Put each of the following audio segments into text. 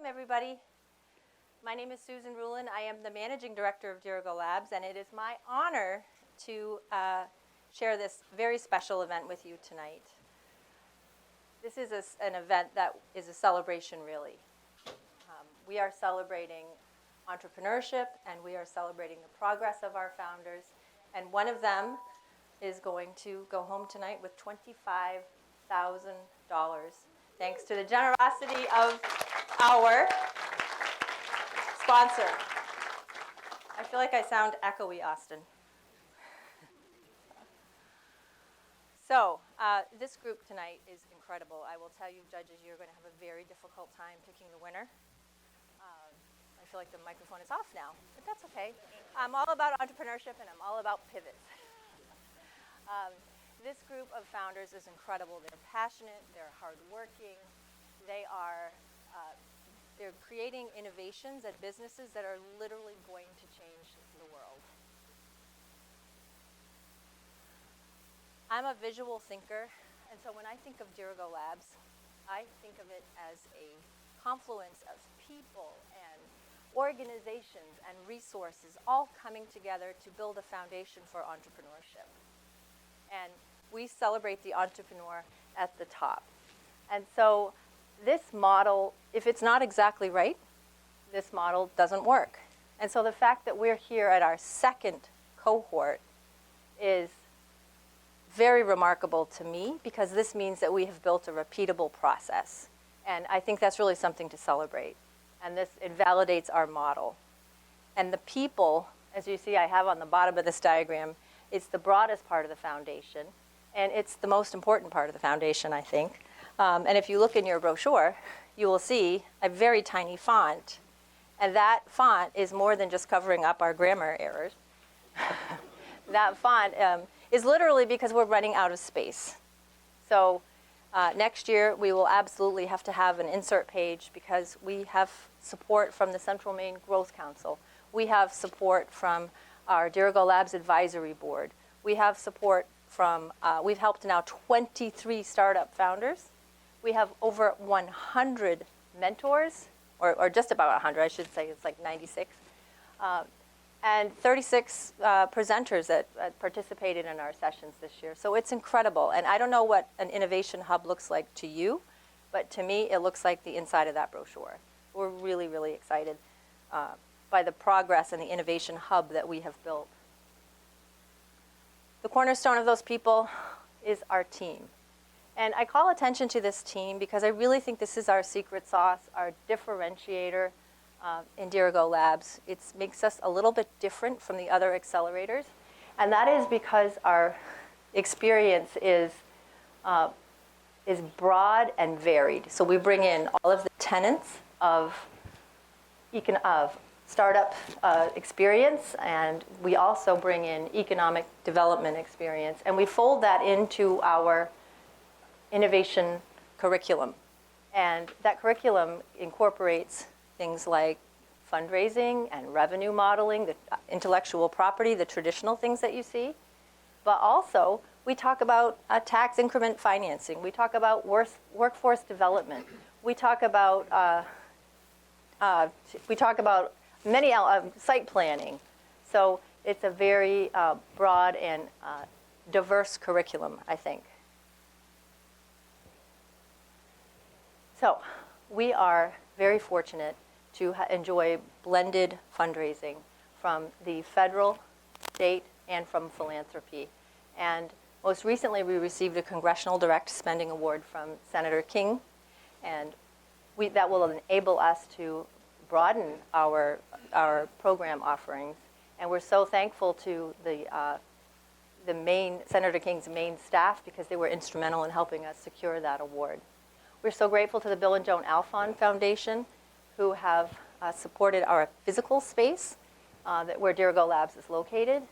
Everybody. My name is Susan Rulin. I am the Managing Director of Dirigo Labs, and it is my honor to share this very special event with you tonight. This is an event that is a celebration, really. We are celebrating entrepreneurship, and we are celebrating the progress of our founders, and one of them is going to go home tonight with $25,000, thanks to the generosity of our sponsor. I feel like I sound echoey, Austin. So, this group tonight is incredible. I will tell you, judges, you're going to have a very difficult time picking the winner. I feel like the microphone is off now, but that's okay. I'm all about entrepreneurship, and I'm all about pivots. This group of founders is incredible. They're passionate, they're hardworking, they're creating innovations at businesses that are literally going to change the world. I'm a visual thinker, and so when I think of Dirigo Labs, I think of it as a confluence of people and organizations and resources all coming together to build a foundation for entrepreneurship. And we celebrate the entrepreneur at the top. And so this model, if it's not exactly right, this model doesn't work. And so the fact that we're here at our second cohort is very remarkable to me, because this means that we have built a repeatable process. And I think that's really something to celebrate. And it validates our model. And the people, as you see I have on the bottom of this diagram, it's the broadest part of the foundation, and it's the most important part of the foundation, I think. And if you look in your brochure, you will see a very tiny font. And that font is more than just covering up our grammar errors. That font is literally because we're running out of space. So next year, we will absolutely have to have an insert page, because we have support from the Central Maine Growth Council. We have support from our Dirigo Labs Advisory Board. We have support from, we've helped now 23 startup founders. We have over 100 mentors, or just about 100, I should say, it's like 96. And 36 presenters that participated in our sessions this year. So it's incredible. And I don't know what an innovation hub looks like to you, but to me, it looks like the inside of that brochure. We're really, really excited by the progress and the innovation hub that we have built. The cornerstone of those people is our team. And I call attention to this team because I really think this is our secret sauce, our differentiator in Dirigo Labs. It makes us a little bit different from the other accelerators. And that is because our experience is broad and varied. So we bring in all of the tenets of startup experience, and we also bring in economic development experience, and we fold that into our innovation curriculum. And that curriculum incorporates things like fundraising and revenue modeling, the intellectual property, the traditional things that you see. But also, we talk about tax increment financing. We talk about workforce development. We talk about many site planning. So it's a very broad and diverse curriculum, I think. So we are very fortunate to enjoy blended fundraising from the federal, state, and from philanthropy. And most recently, we received a Congressional Direct Spending Award from Senator King, and that will enable us to broaden our program offerings. And we're so thankful to Senator King's Maine staff, because they were instrumental in helping us secure that award. We're so grateful to the Bill and Joan Alfond Foundation, who have supported our physical space where Dirigo Labs is located.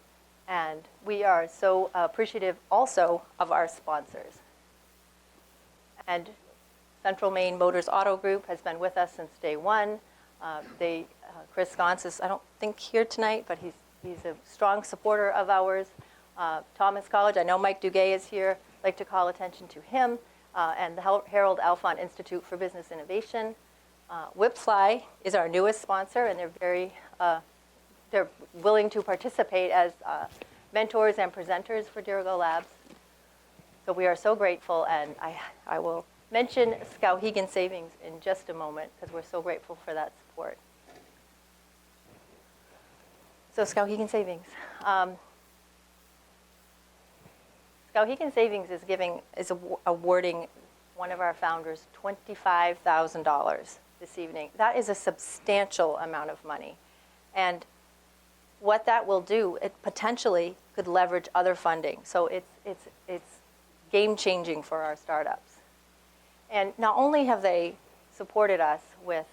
And we are so appreciative also of our sponsors. And Central Maine Motors Auto Group has been with us since day one. Chris Gauntz is, I don't think, here tonight, but he's a strong supporter of ours. Thomas College, I know Mike Duguay is here. I'd like to call attention to him. And the Harold Alfond Institute for Business Innovation. Whipfly is our newest sponsor, and they're willing to participate as mentors and presenters for Dirigo Labs. So we are so grateful, and I will mention Skowhegan Savings in just a moment because we're so grateful for that support. So Skowhegan Savings. Skowhegan Savings is awarding one of our founders $25,000 this evening. That is a substantial amount of money. And what that will do, it potentially could leverage other funding. So it's game-changing for our startups. And not only have they supported us with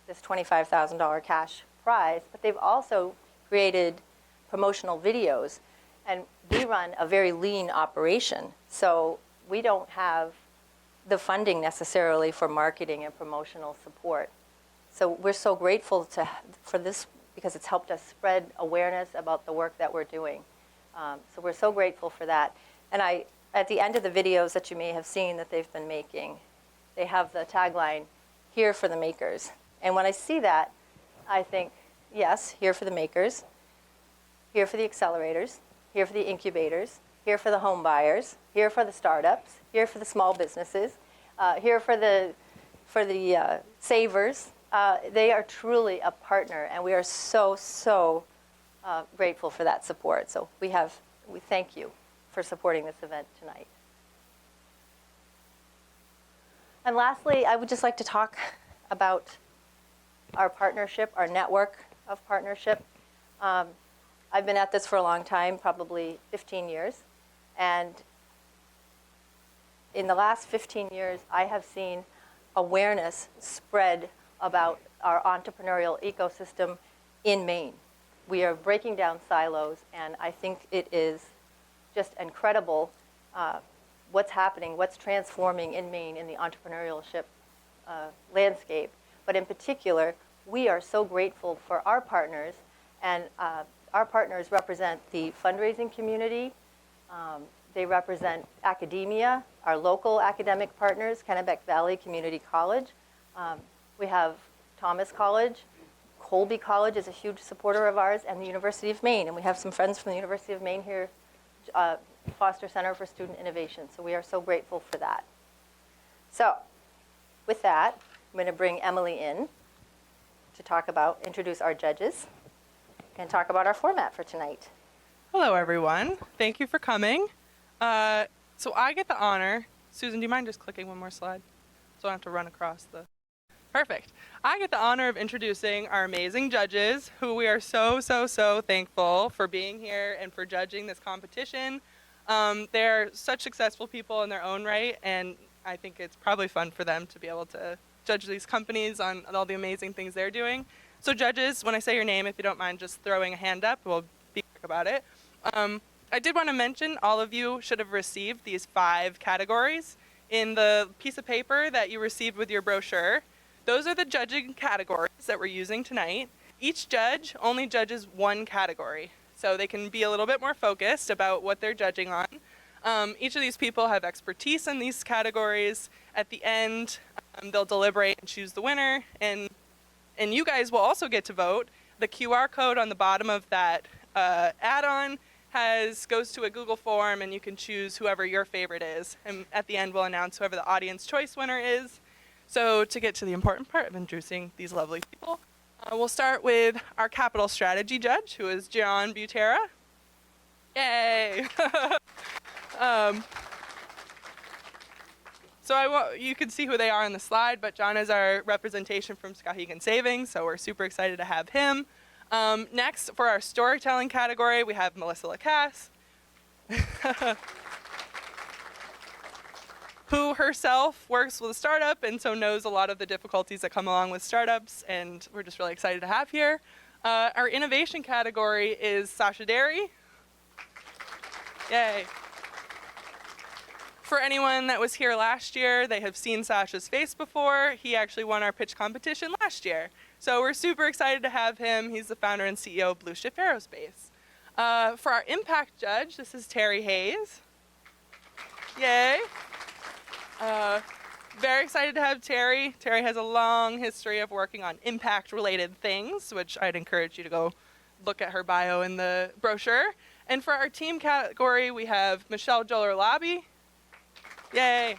this $25,000 cash prize, but they've also created promotional videos. And we run a very lean operation, so we don't have the funding necessarily for marketing and promotional support. So we're so grateful for this because it's helped us spread awareness about the work that we're doing. So we're so grateful for that. And at the end of the videos that you may have seen that they've been making, they have the tagline, "Here for the makers." And when I see that, I think, yes, here for the makers, here for the accelerators, here for the incubators, here for the home buyers, here for the startups, here for the small businesses, here for the savers. They are truly a partner, and we are so grateful for that support. So we thank you for supporting this event tonight. And lastly, I would just like to talk about our partnership, our network of partnership. I've been at this for a long time, probably 15 years. And in the last 15 years, I have seen awareness spread about our entrepreneurial ecosystem in Maine. We are breaking down silos, and I think it is just incredible what's happening, what's transforming in Maine in the entrepreneurship landscape. But in particular, we are so grateful for our partners, and our partners represent the fundraising community. They represent academia, our local academic partners, Kennebec Valley Community College. We have Thomas College. Colby College is a huge supporter of ours, and the University of Maine. And we have some friends from the University of Maine here, Foster Center for Student Innovation. So we are so grateful for that. So with that, I'm going to bring Emily in to introduce our judges and talk about our format for tonight. Hello, everyone. Thank you for coming. So I get the honor. Susan, do you mind just clicking one more slide so I don't have to run across the... Perfect. I get the honor of introducing our amazing judges, who we are so thankful for being here and for judging this competition. They're such successful people in their own right, and I think it's probably fun for them to be able to judge these companies on all the amazing things they're doing. So judges, when I say your name, if you don't mind just throwing a hand up, we'll be quick about it. I did want to mention all of you should have received these 5 categories in the piece of paper that you received with your brochure. Those are the judging categories that we're using tonight. Each judge only judges one category, so they can be a little bit more focused about what they're judging on. Each of these people have expertise in these categories. At the end, they'll deliberate and choose the winner, and you guys will also get to vote. The QR code on the bottom of that add-on goes to a Google form, and you can choose whoever your favorite is. And at the end, we'll announce whoever the audience choice winner is. So to get to the important part of introducing these lovely people, we'll start with our capital strategy judge, who is John Butera. Yay! So you can see who they are on the slide, but John is our representation from Skowhegan Savings, so we're super excited to have him. Next, for our storytelling category, we have Melissa Lacasse, who herself works with a startup and so knows a lot of the difficulties that come along with startups, and we're just really excited to have here. Our innovation category is Sasha Derry. Yay. For anyone that was here last year, they have seen Sasha's face before. He actually won our pitch competition last year. So we're super excited to have him. He's the founder and CEO of Blue Shift Aerospace. For our impact judge, this is Terry Hayes. Yay. Very excited to have Terry. Terry has a long history of working on impact-related things, which I'd encourage you to go look at her bio in the brochure. And for our team category, we have Michelle Joller-Labby. Yay.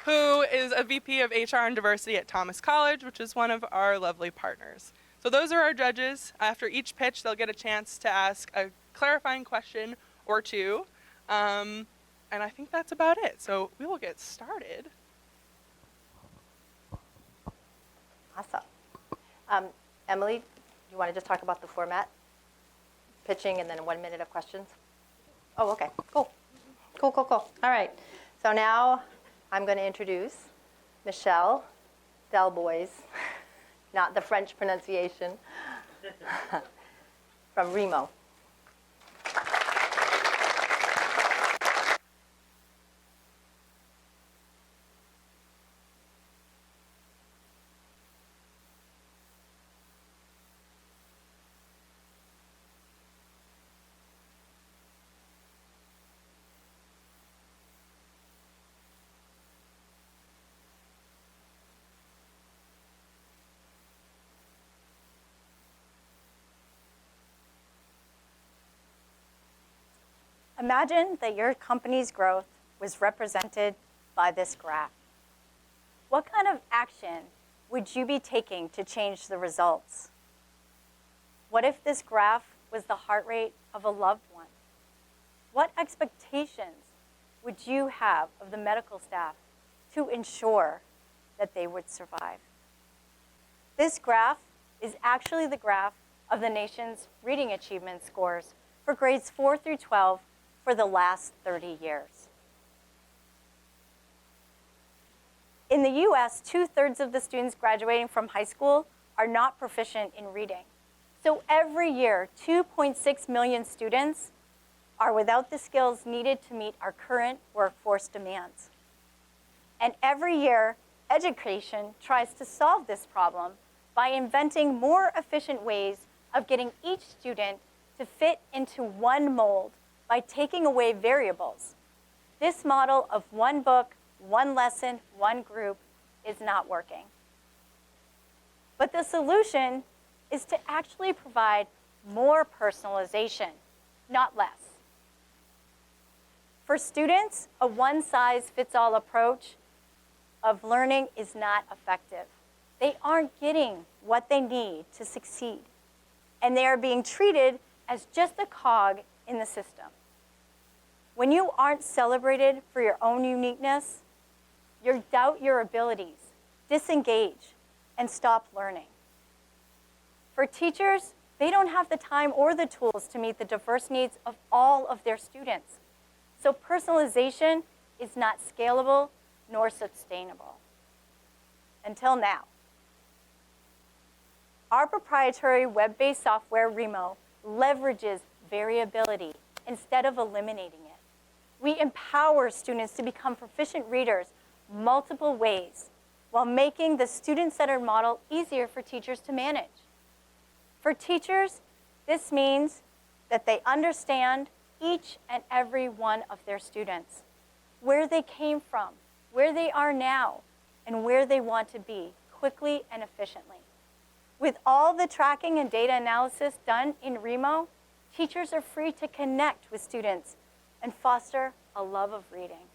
Who is a VP of HR and Diversity at Thomas College, which is one of our lovely partners. So those are our judges. After each pitch, they'll get a chance to ask a clarifying question or two. And I think that's about it. So we will get started. Awesome. Emily, you want to just talk about the format? Pitching and then 1 minute of questions? Oh, okay. Cool. Cool. All right. So now I'm going to introduce Michelle Delbois, not the French pronunciation, from Remo. Imagine that your company's growth was represented by this graph. What kind of action would you be taking to change the results? What if this graph was the heart rate of a loved one? What expectations would you have of the medical staff to ensure that they would survive? This graph is actually the graph of the nation's reading achievement scores for grades 4 through 12 for the last 30 years. In the US, 2/3 of the students graduating from high school are not proficient in reading. So every year, 2.6 million students are without the skills needed to meet our current workforce demands. And every year, education tries to solve this problem by inventing more efficient ways of getting each student to fit into one mold by taking away variables. This model of one book, one lesson, one group is not working. But the solution is to actually provide more personalization, not less. For students, a one-size-fits-all approach of learning is not effective. They aren't getting what they need to succeed, and they are being treated as just a cog in the system. When you aren't celebrated for your own uniqueness, you doubt your abilities, disengage, and stop learning. For teachers, they don't have the time or the tools to meet the diverse needs of all of their students. So personalization is not scalable nor sustainable. Until now. Our proprietary web-based software, Remo, leverages variability instead of eliminating it. We empower students to become proficient readers multiple ways while making the student-centered model easier for teachers to manage. For teachers, this means that they understand each and every one of their students, where they came from, where they are now, and where they want to be quickly and efficiently. With all the tracking and data analysis done in Remo, teachers are free to connect with students and foster a love of reading.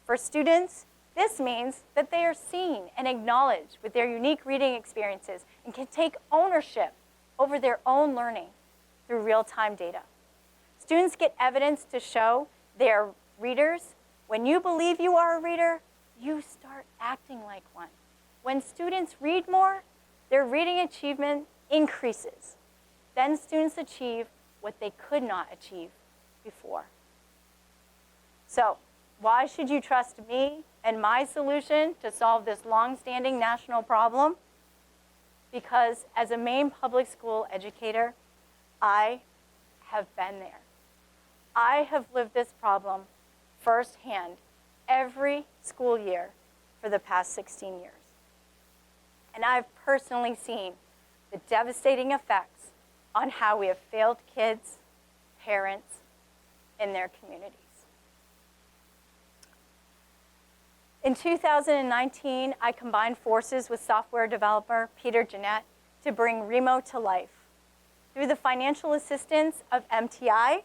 For students, this means that they are seen and acknowledged with their unique reading experiences and can take ownership over their own learning through real-time data. Students get evidence to show they are readers. When you believe you are a reader, you start acting like one. When students read more, their reading achievement increases. Then students achieve what they could not achieve before. So, why should you trust me and my solution to solve this long-standing national problem? Because as a Maine public school educator, I have been there. I have lived this problem firsthand every school year for the past 16 years. And I've personally seen the devastating effects on how we have failed kids, parents, and their communities. In 2019, I combined forces with software developer Peter Jeanette to bring Remo to life. Through the financial assistance of MTI,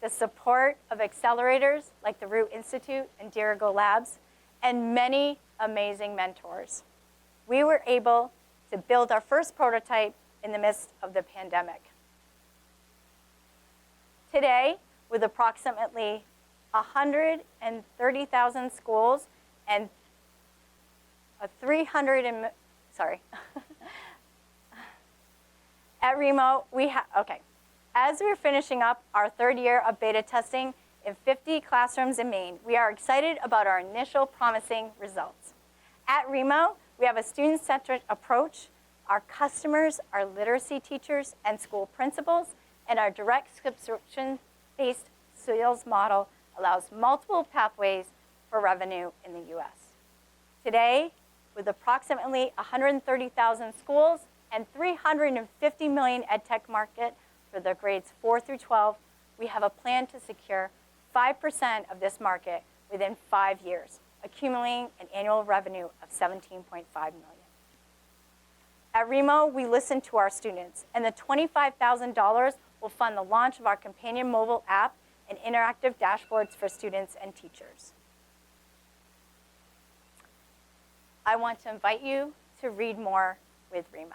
the support of accelerators like the Root Institute and Dirigo Labs, and many amazing mentors, we were able to build our first prototype in the midst of the pandemic. Today, with approximately 130,000 schools and a 300 and, sorry. At Remo, as we're finishing up our third year of beta testing in 50 classrooms in Maine, we are excited about our initial promising results. At Remo, we have a student-centered approach. Our customers are literacy teachers and school principals, and our direct subscription-based sales model allows multiple pathways for revenue in the U.S. Today, with approximately 130,000 schools and 350 million EdTech market for the grades 4 through 12, we have a plan to secure 5% of this market within 5 years, accumulating an annual revenue of $17.5 million. At Remo, we listen to our students, and the $25,000 will fund the launch of our companion mobile app and interactive dashboards for students and teachers. I want to invite you to read more with Remo.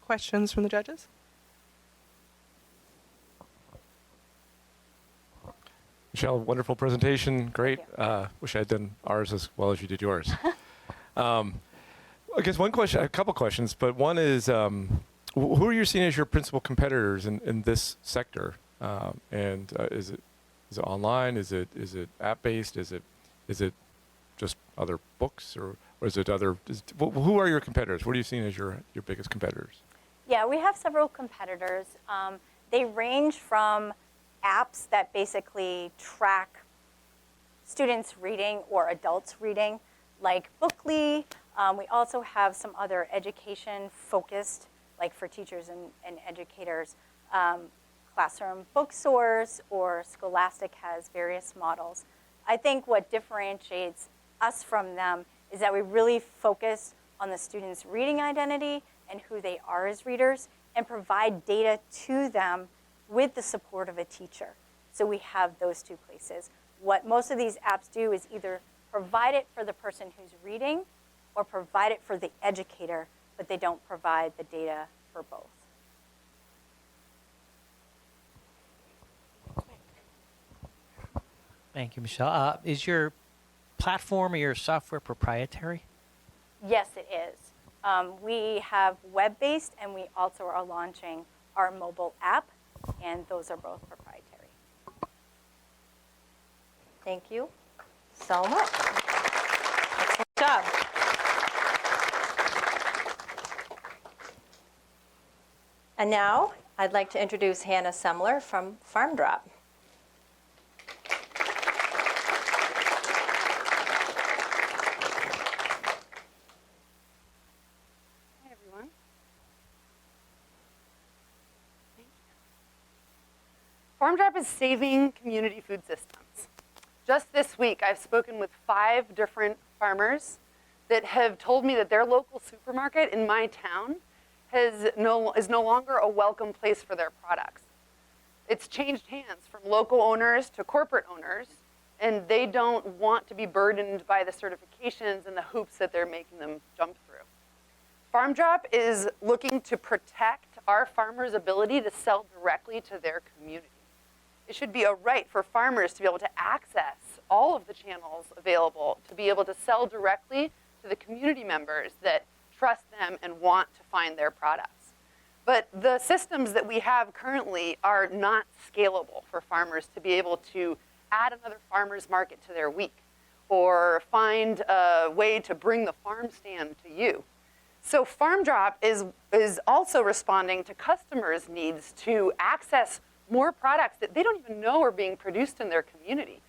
Questions from the judges? Michelle, wonderful presentation, great. Wish I had done ours as well as you did yours. I guess a couple questions, but one is, who are you seeing as your principal competitors in this sector? Is it online? Is it app-based? Is it just other books, or is it other? Who are your competitors? What are you seeing as your biggest competitors? Yeah, we have several competitors. They range from apps that basically track students reading or adults reading, like Bookly. We also have some other education-focused, like for teachers and educators, Classroom Booksource, or Scholastic has various models. I think what differentiates us from them is that we really focus on the student's reading identity and who they are as readers, and provide data to them with the support of a teacher. So we have those two places. What most of these apps do is either provide it for the person who's reading or provide it for the educator, but they don't provide the data for both. Thank you, Michelle. Is your platform or your software proprietary? Yes, it is. We have web-based, and we also are launching our mobile app, and those are both proprietary. Thank you so much. Excellent job. And now I'd like to introduce Hannah Semler from Farm Drop. Hi, everyone. Thank you. Farm Drop is saving community food systems. Just this week, I've spoken with 5 different farmers that have told me that their local supermarket in my town is no longer a welcome place for their products. It's changed hands from local owners to corporate owners, and they don't want to be burdened by the certifications and the hoops that they're making them jump through. Farm Drop is looking to protect our farmers' ability to sell directly to their community. It should be a right for farmers to be able to access all of the channels available, to be able to sell directly to the community members that trust them and want to find their products. But the systems that we have currently are not scalable for farmers to be able to add another farmer's market to their week, or find a way to bring the farm stand to you. So Farm Drop is also responding to customers' needs to access more products that they don't even know are being produced in their community.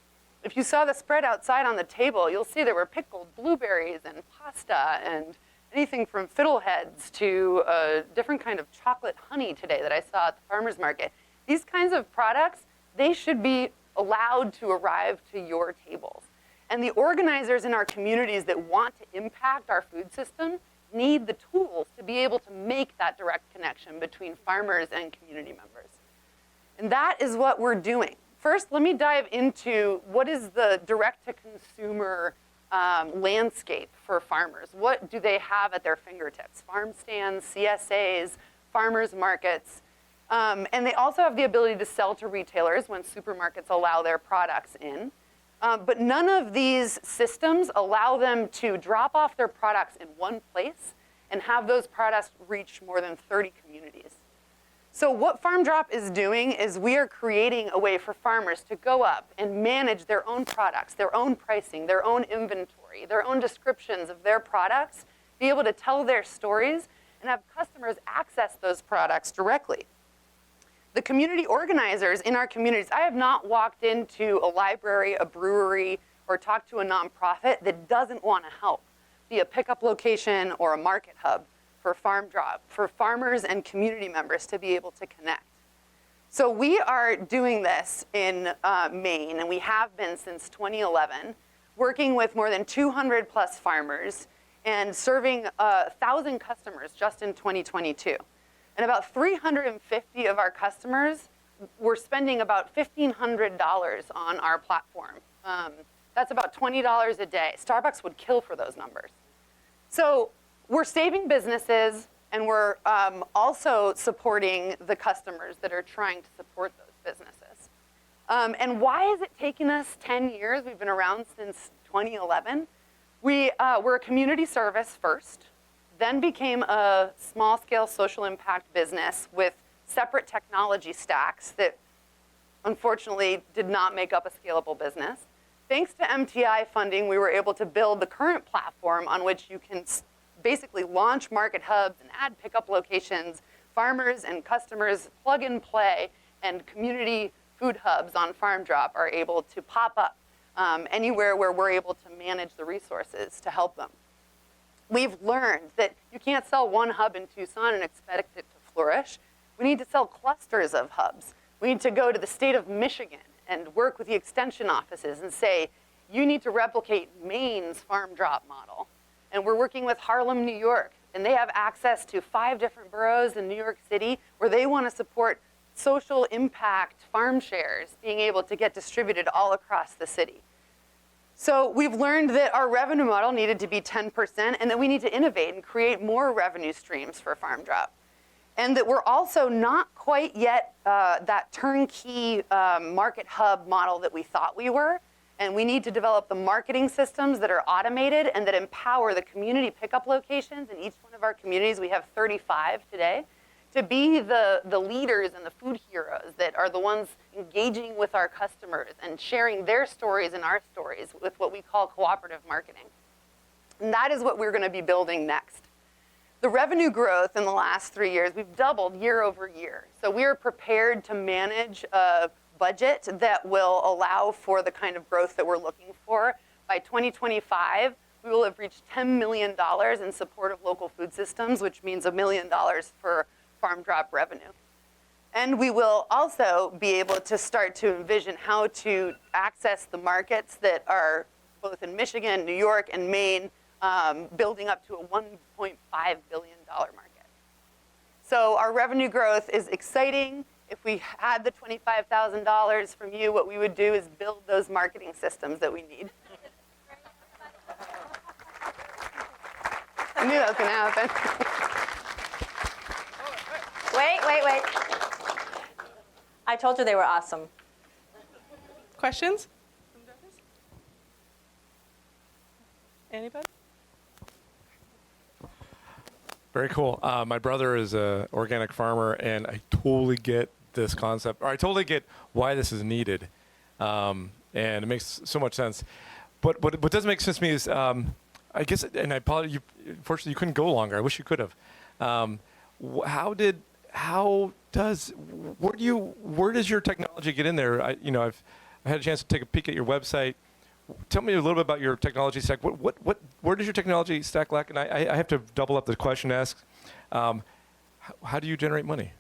If you saw the spread outside on the table, you'll see there were pickled blueberries and pasta and anything from fiddleheads to a different kind of chocolate honey today that I saw at the farmer's market. These kinds of products, they should be allowed to arrive to your tables. And the organizers in our communities that want to impact our food system need the tools to be able to make that direct connection between farmers and community members. And that is what we're doing. First, let me dive into what is the direct-to-consumer landscape for farmers. What do they have at their fingertips? Farm stands, CSAs, farmers markets. And they also have the ability to sell to retailers when supermarkets allow their products in. But none of these systems allow them to drop off their products in one place and have those products reach more than 30 communities. So what Farm Drop is doing is we are creating a way for farmers to go up and manage their own products, their own pricing, their own inventory, their own descriptions of their products, be able to tell their stories, and have customers access those products directly. The community organizers in our communities, I have not walked into a library, a brewery, or talked to a nonprofit that doesn't want to help, be a pickup location or a market hub for Farm Drop, for farmers and community members to be able to connect. So we are doing this in Maine, and we have been since 2011, working with more than 200 plus farmers and serving 1,000 customers just in 2022. And about 350 of our customers were spending about $1,500 on our platform. That's about $20 a day. Starbucks would kill for those numbers. So we're saving businesses, and we're also supporting the customers that are trying to support those businesses. And why is it taking us 10 years? We've been around since 2011. We're a community service first, then became a small-scale social impact business with separate technology stacks that unfortunately did not make up a scalable business. Thanks to MTI funding, we were able to build the current platform on which you can basically launch market hubs and add pickup locations. Farmers and customers plug and play, and community food hubs on Farm Drop are able to pop up anywhere where we're able to manage the resources to help them. We've learned that you can't sell one hub in Tucson and expect it to flourish. We need to sell clusters of hubs. We need to go to the state of Michigan and work with the extension offices and say, you need to replicate Maine's Farm Drop model. And we're working with Harlem, New York, and they have access to 5 different boroughs in New York City where they want to support social impact farm shares being able to get distributed all across the city. So we've learned that our revenue model needed to be 10% and that we need to innovate and create more revenue streams for Farm Drop. And that we're also not quite yet that turnkey market hub model that we thought we were. And we need to develop the marketing systems that are automated and that empower the community pickup locations in each one of our communities. We have 35 today. To be the leaders and the food heroes that are the ones engaging with our customers and sharing their stories and our stories with what we call cooperative marketing. And that is what we're going to be building next. The revenue growth in the last 3 years, we've doubled year over year. So we are prepared to manage a budget that will allow for the kind of growth that we're looking for. By 2025, we will have reached $10 million in support of local food systems, which means $1 million for Farm Drop revenue. And we will also be able to start to envision how to access the markets that are both in Michigan, New York, and Maine, building up to a $1.5 billion market. So our revenue growth is exciting. If we had the $25,000 from you, what we would do is build those marketing systems that we need. I knew that was going to happen. Wait. I told you they were awesome. Questions? Anybody? Very cool. My brother is an organic farmer, and I totally get this concept, or I totally get why this is needed, and it makes so much sense. But what doesn't make sense to me is, I guess, and I apologize, unfortunately, you couldn't go longer. I wish you could have. Where does your technology get in there? I've had a chance to take a peek at your website. tell me a little bit about your technology stack. Where does your technology stack lack? And I have to double up the question asked. How do you generate money?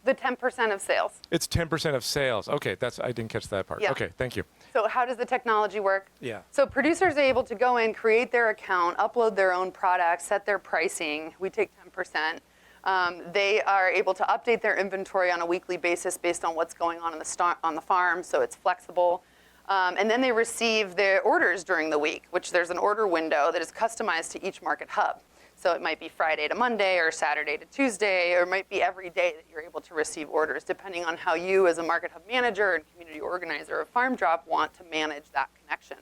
The 10% of sales. It's 10% of sales. Okay, I didn't catch that part. Yeah. Okay, thank you. So how does the technology work? Yeah. So producers are able to go in, create their account, upload their own products, set their pricing. We take 10%. They are able to update their inventory on a weekly basis based on what's going on on the farm, so it's flexible. And then they receive their orders during the week, which there's an order window that is customized to each market hub. So it might be Friday to Monday or Saturday to Tuesday, or it might be every day that you're able to receive orders, depending on how you as a market hub manager and community organizer of Farm Drop want to manage that connection.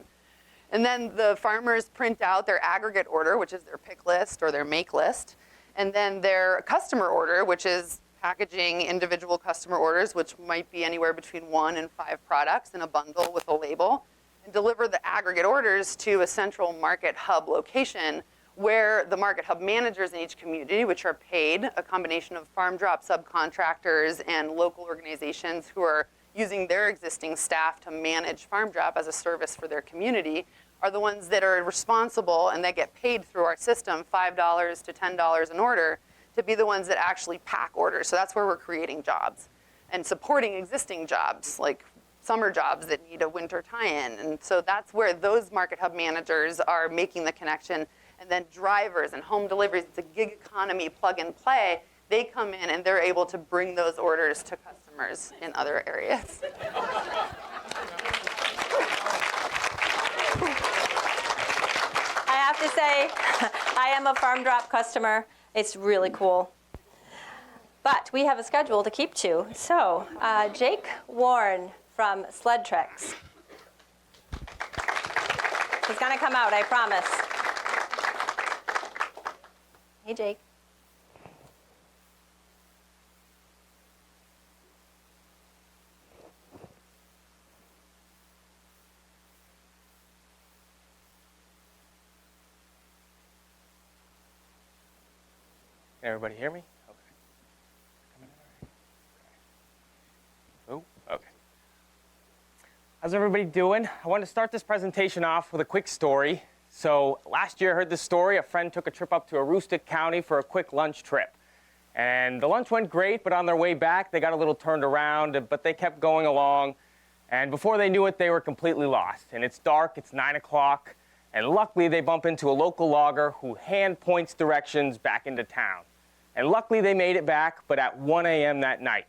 And then the farmers print out their aggregate order, which is their pick list or their make list, and then their customer order, which is packaging individual customer orders, which might be anywhere between 1 and 5 products in a bundle with a label, and deliver the aggregate orders to a central market hub location where the market hub managers in each community, which are paid, a combination of Farm Drop subcontractors and local organizations who are using their existing staff to manage Farm Drop as a service for their community, are the ones that are responsible, and they get paid through our system, $5 to $10 an order, to be the ones that actually pack orders. So that's where we're creating jobs and supporting existing jobs, like summer jobs that need a winter tie-in. And so that's where those market hub managers are making the connection. And then drivers and home deliveries, it's a gig economy plug and play. They come in and they're able to bring those orders to customers in other areas. I have to say, I am a Farm Drop customer. It's really cool. But we have a schedule to keep to. So, Jake Warren from Sled Treks. He's gonna come out, I promise. Hey, Jake. Can everybody hear me? Okay. Coming in all right? Oh, okay. How's everybody doing? I want to start this presentation off with a quick story. So last year I heard this story. A friend took a trip up to Aroostook County for a quick lunch trip. And the lunch went great, but on their way back, they got a little turned around, but they kept going along. And before they knew it, they were completely lost. And it's dark, it's 9 o'clock, and luckily they bump into a local logger who hand points directions back into town. And luckily they made it back, but at 1 a.m. that night.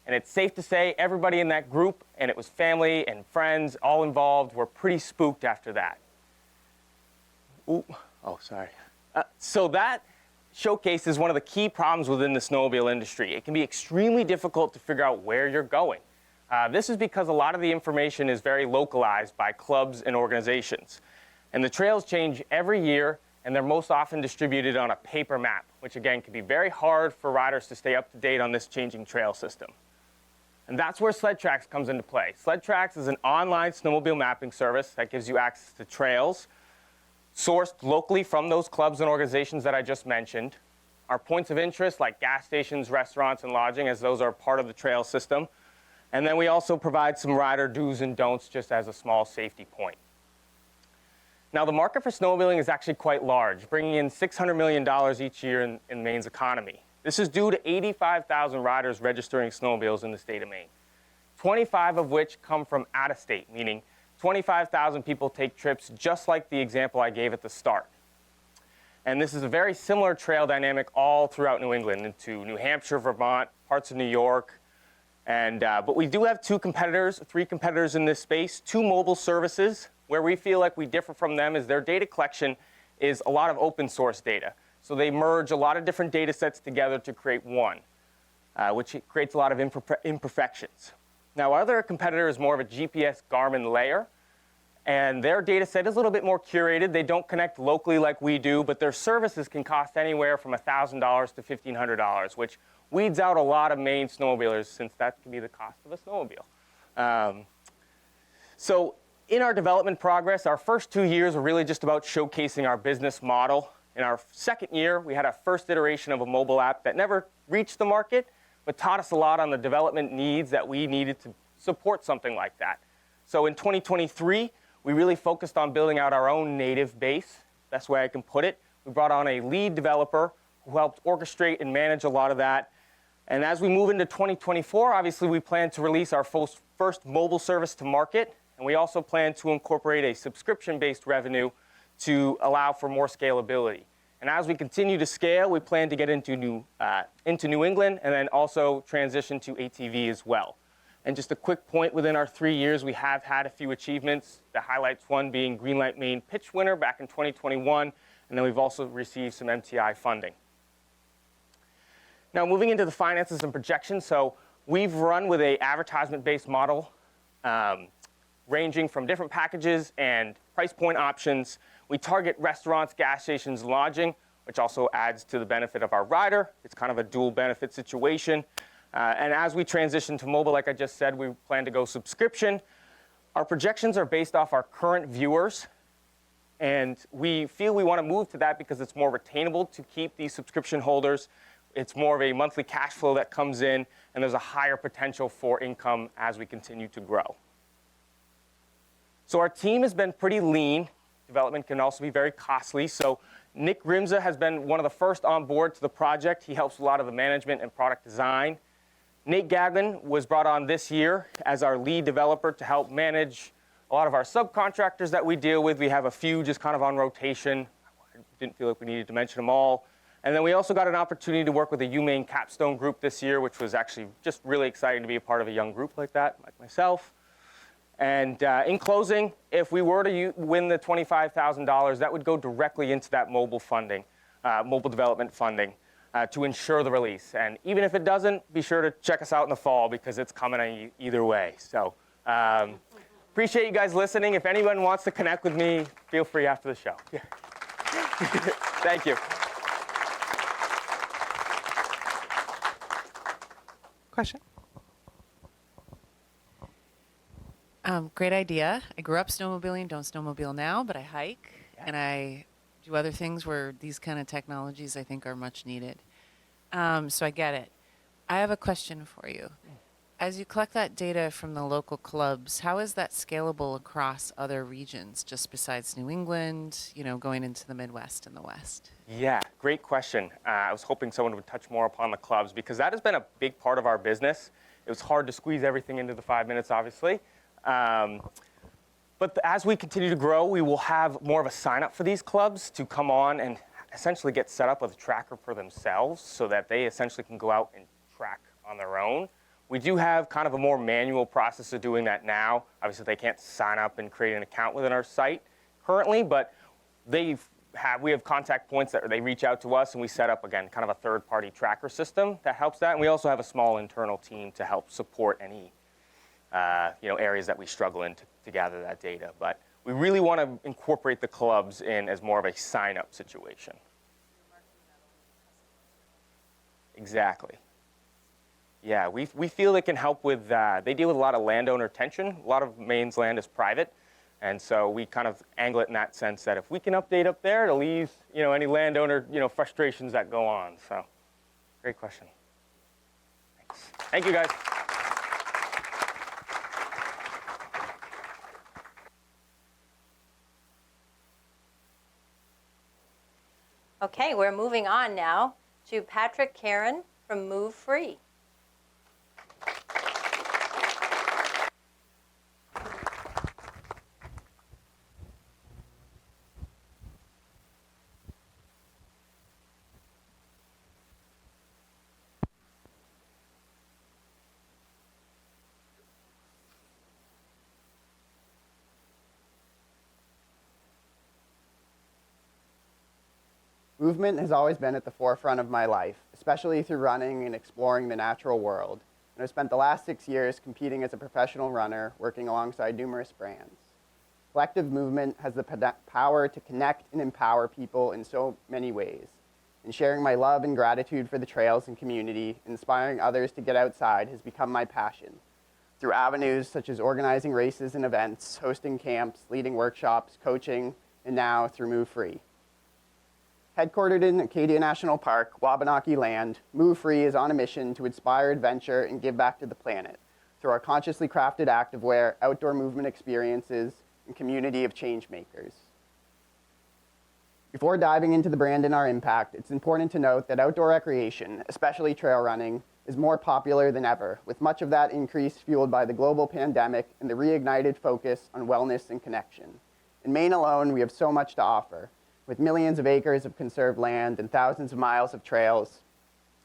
And it's safe to say everybody in that group, and it was family and friends all involved, were pretty spooked after that. Ooh, oh, sorry. So that showcases one of the key problems within the snowmobile industry. It can be extremely difficult to figure out where you're going. This is because a lot of the information is very localized by clubs and organizations. And the trails change every year, and they're most often distributed on a paper map, which again can be very hard for riders to stay up to date on this changing trail system. And that's where Sled Tracks comes into play. Sled Tracks is an online snowmobile mapping service that gives you access to trails sourced locally from those clubs and organizations that I just mentioned. Our points of interest like gas stations, restaurants, and lodging, as those are part of the trail system. And then we also provide some rider do's and don'ts just as a small safety point. Now the market for snowmobiling is actually quite large, bringing in $600 million each year in Maine's economy. This is due to 85,000 riders registering snowmobiles in the state of Maine, 25 of which come from out of state, meaning 25,000 people take trips just like the example I gave at the start. And this is a very similar trail dynamic all throughout New England, into New Hampshire, Vermont, parts of New York. And, but we do have three competitors in this space, 2 mobile services. Where we feel like we differ from them is their data collection is a lot of open source data. So they merge a lot of different data sets together to create one, which creates a lot of imperfections. Now, our other competitor is more of a GPS Garmin layer, and their data set is a little bit more curated. They don't connect locally like we do, but their services can cost anywhere from $1,000 to $1,500, which weeds out a lot of Maine snowmobilers, since that can be the cost of a snowmobile. So in our development progress, our first 2 years were really just about showcasing our business model. In our second year, we had our first iteration of a mobile app that never reached the market, but taught us a lot on the development needs that we needed to support something like that. So in 2023, we really focused on building out our own native base. Best way I can put it. We brought on a lead developer who helped orchestrate and manage a lot of that. And as we move into 2024, obviously we plan to release our first mobile service to market. And we also plan to incorporate a subscription-based revenue to allow for more scalability. And as we continue to scale, we plan to get into New England and then also transition to ATV as well. And just a quick point, within our 3 years, we have had a few achievements. The highlights one being Greenlight Maine pitch winner back in 2021, and then we've also received some MTI funding. Now moving into the finances and projections, so we've run with a advertisement-based model, ranging from different packages and price point options. We target restaurants, gas stations, lodging, which also adds to the benefit of our rider. It's kind of a dual benefit situation. And as we transition to mobile, like I just said, we plan to go subscription. Our projections are based off our current viewers. And we feel we want to move to that because it's more retainable to keep these subscription holders. It's more of a monthly cash flow that comes in, and there's a higher potential for income as we continue to grow. So our team has been pretty lean. Development can also be very costly. So Nick Rimza has been one of the first on board to the project. He helps a lot of the management and product design. Nate Gaglin was brought on this year as our lead developer to help manage a lot of our subcontractors that we deal with. We have a few just kind of on rotation. I didn't feel like we needed to mention them all. And then we also got an opportunity to work with the Maine Capstone group this year, which was actually just really exciting to be a part of a young group like that, like myself. And in closing, if we were to win the $25,000, that would go directly into that mobile funding, mobile development funding, to ensure the release. And even if it doesn't, be sure to check us out in the fall because it's coming either way. So appreciate you guys listening. If anyone wants to connect with me, feel free after the show. Yeah. Thank you. Question? Great idea. I grew up snowmobiling, don't snowmobile now, but I hike and I do other things where these kind of technologies I think are much needed. So I get it. I have a question for you. As you collect that data from the local clubs, how is that scalable across other regions, just besides New England, going into the Midwest and the West? Yeah, great question. I was hoping someone would touch more upon the clubs because that has been a big part of our business. It was hard to squeeze everything into the 5 minutes, obviously. But as we continue to grow, we will have more of a sign up for these clubs to come on and essentially get set up with a tracker for themselves so that they essentially can go out and track on their own. We do have kind of a more manual process of doing that now. Obviously, they can't sign up and create an account within our site currently, but we have contact points that they reach out to us and we set up, again, kind of a third-party tracker system that helps that. And we also have a small internal team to help support any areas that we struggle in to gather that data. But we really want to incorporate the clubs in as more of a sign-up situation. Exactly. Yeah, we feel they can help with, they deal with a lot of landowner tension. A lot of Maine's land is private. And so we kind of angle it in that sense that if we can update up there, it'll ease, any landowner, frustrations that go on. So, great question. Thanks. Thank you, guys. Okay, we're moving on now to Patrick Karen from Move Free. Movement has always been at the forefront of my life, especially through running and exploring the natural world. And I've spent the last 6 years competing as a professional runner, working alongside numerous brands. Collective movement has the power to connect and empower people in so many ways. And sharing my love and gratitude for the trails and community, inspiring others to get outside has become my passion. Through avenues such as organizing races and events, hosting camps, leading workshops, coaching, and now through Move Free. Headquartered in Acadia National Park, Wabanaki land, Move Free is on a mission to inspire adventure and give back to the planet through our consciously crafted activewear, outdoor movement experiences, and community of change makers. Before diving into the brand and our impact, it's important to note that outdoor recreation, especially trail running, is more popular than ever, with much of that increase fueled by the global pandemic and the reignited focus on wellness and connection. In Maine alone, we have so much to offer, with millions of acres of conserved land and thousands of miles of trails,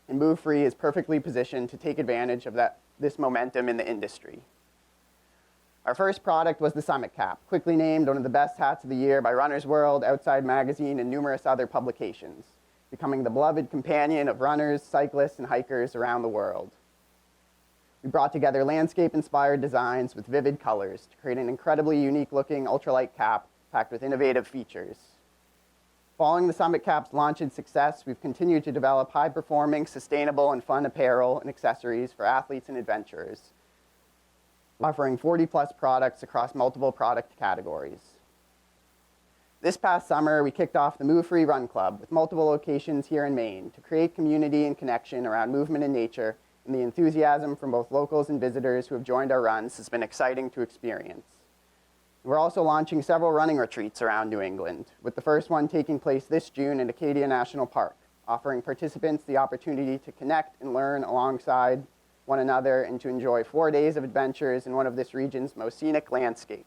and Move Free is perfectly positioned to take advantage of this momentum in the industry. Our first product was the Summit Cap, quickly named one of the best hats of the year by Runner's World, Outside Magazine, and numerous other publications, becoming the beloved companion of runners, cyclists, and hikers around the world. We brought together landscape-inspired designs with vivid colors to create an incredibly unique-looking ultralight cap packed with innovative features. Following the Summit Cap's launch and success, we've continued to develop high-performing, sustainable, and fun apparel and accessories for athletes and adventurers, offering 40-plus products across multiple product categories. This past summer, we kicked off the Move Free Run Club with multiple locations here in Maine to create community and connection around movement and nature, and the enthusiasm from both locals and visitors who have joined our runs has been exciting to experience. We're also launching several running retreats around New England, with the first one taking place this June in Acadia National Park, offering participants the opportunity to connect and learn alongside one another and to enjoy 4 days of adventures in one of this region's most scenic landscapes.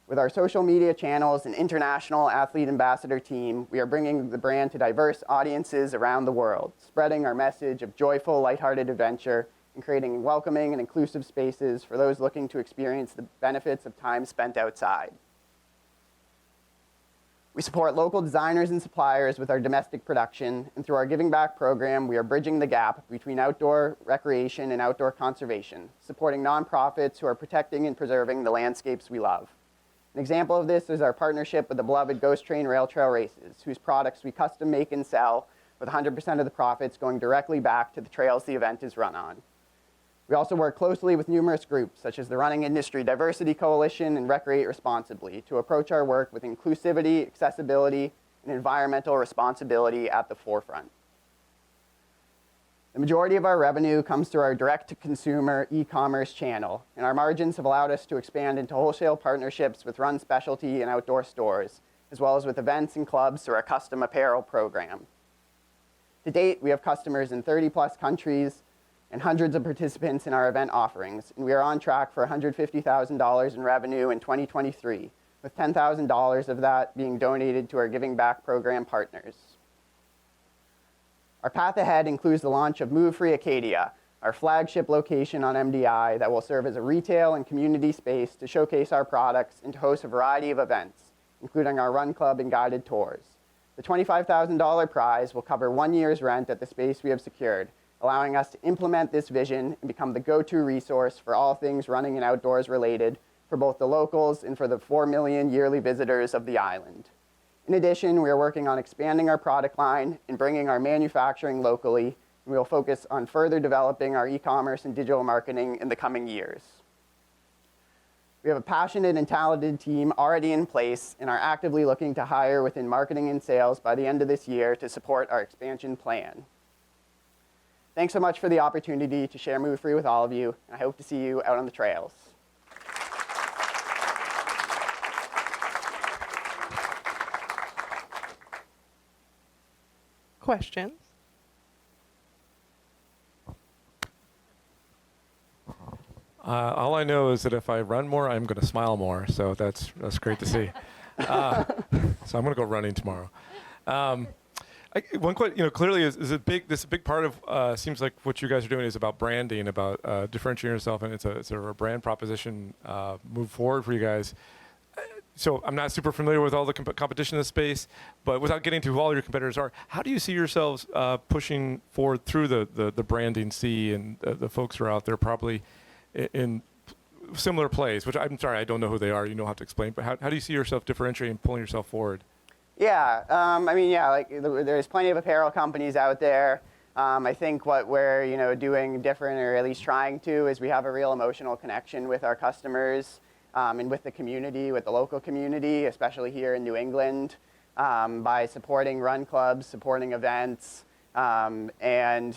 With our social media channels and international athlete ambassador team, we are bringing the brand to diverse audiences around the world, spreading our message of joyful, lighthearted adventure and creating welcoming and inclusive spaces for those looking to experience the benefits of time spent outside. We support local designers and suppliers with our domestic production, and through our Giving Back program, we are bridging the gap between outdoor recreation and outdoor conservation, supporting nonprofits who are protecting and preserving the landscapes we love. An example of this is our partnership with the beloved Ghost Train Rail Trail Races, whose products we custom make and sell, with 100% of the profits going directly back to the trails the event is run on. We also work closely with numerous groups, such as the Running Industry Diversity Coalition and Recreate Responsibly, to approach our work with inclusivity, accessibility, and environmental responsibility at the forefront. The majority of our revenue comes through our direct-to-consumer e-commerce channel, and our margins have allowed us to expand into wholesale partnerships with run specialty and outdoor stores, as well as with events and clubs through our custom apparel program. To date, we have customers in 30-plus countries and hundreds of participants in our event offerings, and we are on track for $150,000 in revenue in 2023, with $10,000 of that being donated to our Giving Back program partners. Our path ahead includes the launch of Move Free Acadia, our flagship location on MDI that will serve as a retail and community space to showcase our products and to host a variety of events, including our run club and guided tours. The $25,000 prize will cover 1 year's rent at the space we have secured, allowing us to implement this vision and become the go-to resource for all things running and outdoors related for both the locals and for the 4 million yearly visitors of the island. In addition, we are working on expanding our product line and bringing our manufacturing locally, and we will focus on further developing our e-commerce and digital marketing in the coming years. We have a passionate and talented team already in place and are actively looking to hire within marketing and sales by the end of this year to support our expansion plan. Thanks so much for the opportunity to share Move Free with all of you, and I hope to see you out on the trails. Questions? All I know is that if I run more, I'm going to smile more. So that's great to see. So I'm going to go running tomorrow. One question, clearly is a big part of seems like what you guys are doing is about branding, about differentiating yourself, and it's a brand proposition move forward for you guys. So I'm not super familiar with all the competition in this space, but without getting to who all your competitors are, how do you see yourselves pushing forward through the branding sea and the folks who are out there probably in similar plays, which I'm sorry, I don't know who they are. You don't have to explain, but how do you see yourself differentiating and pulling yourself forward? Yeah, there's plenty of apparel companies out there. I think what we're doing different, or at least trying to, is we have a real emotional connection with our customers and with the community, with the local community, especially here in New England, by supporting run clubs, supporting events, and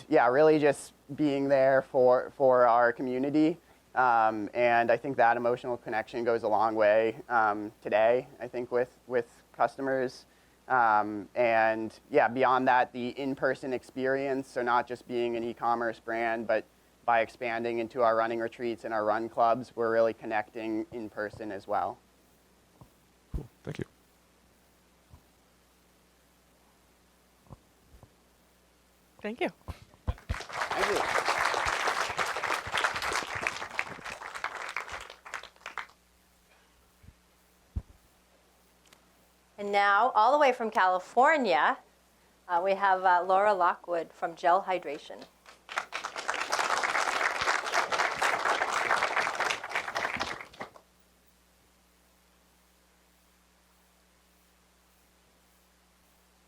really just being there for our community. And I think that emotional connection goes a long way today, I think, with customers. And yeah, beyond that, the in-person experience, so not just being an e-commerce brand, but by expanding into our running retreats and our run clubs, we're really connecting in person as well. Cool. Thank you. Thank you. Thank you. And now, all the way from California, we have Laura Lockwood from Gel Hydration.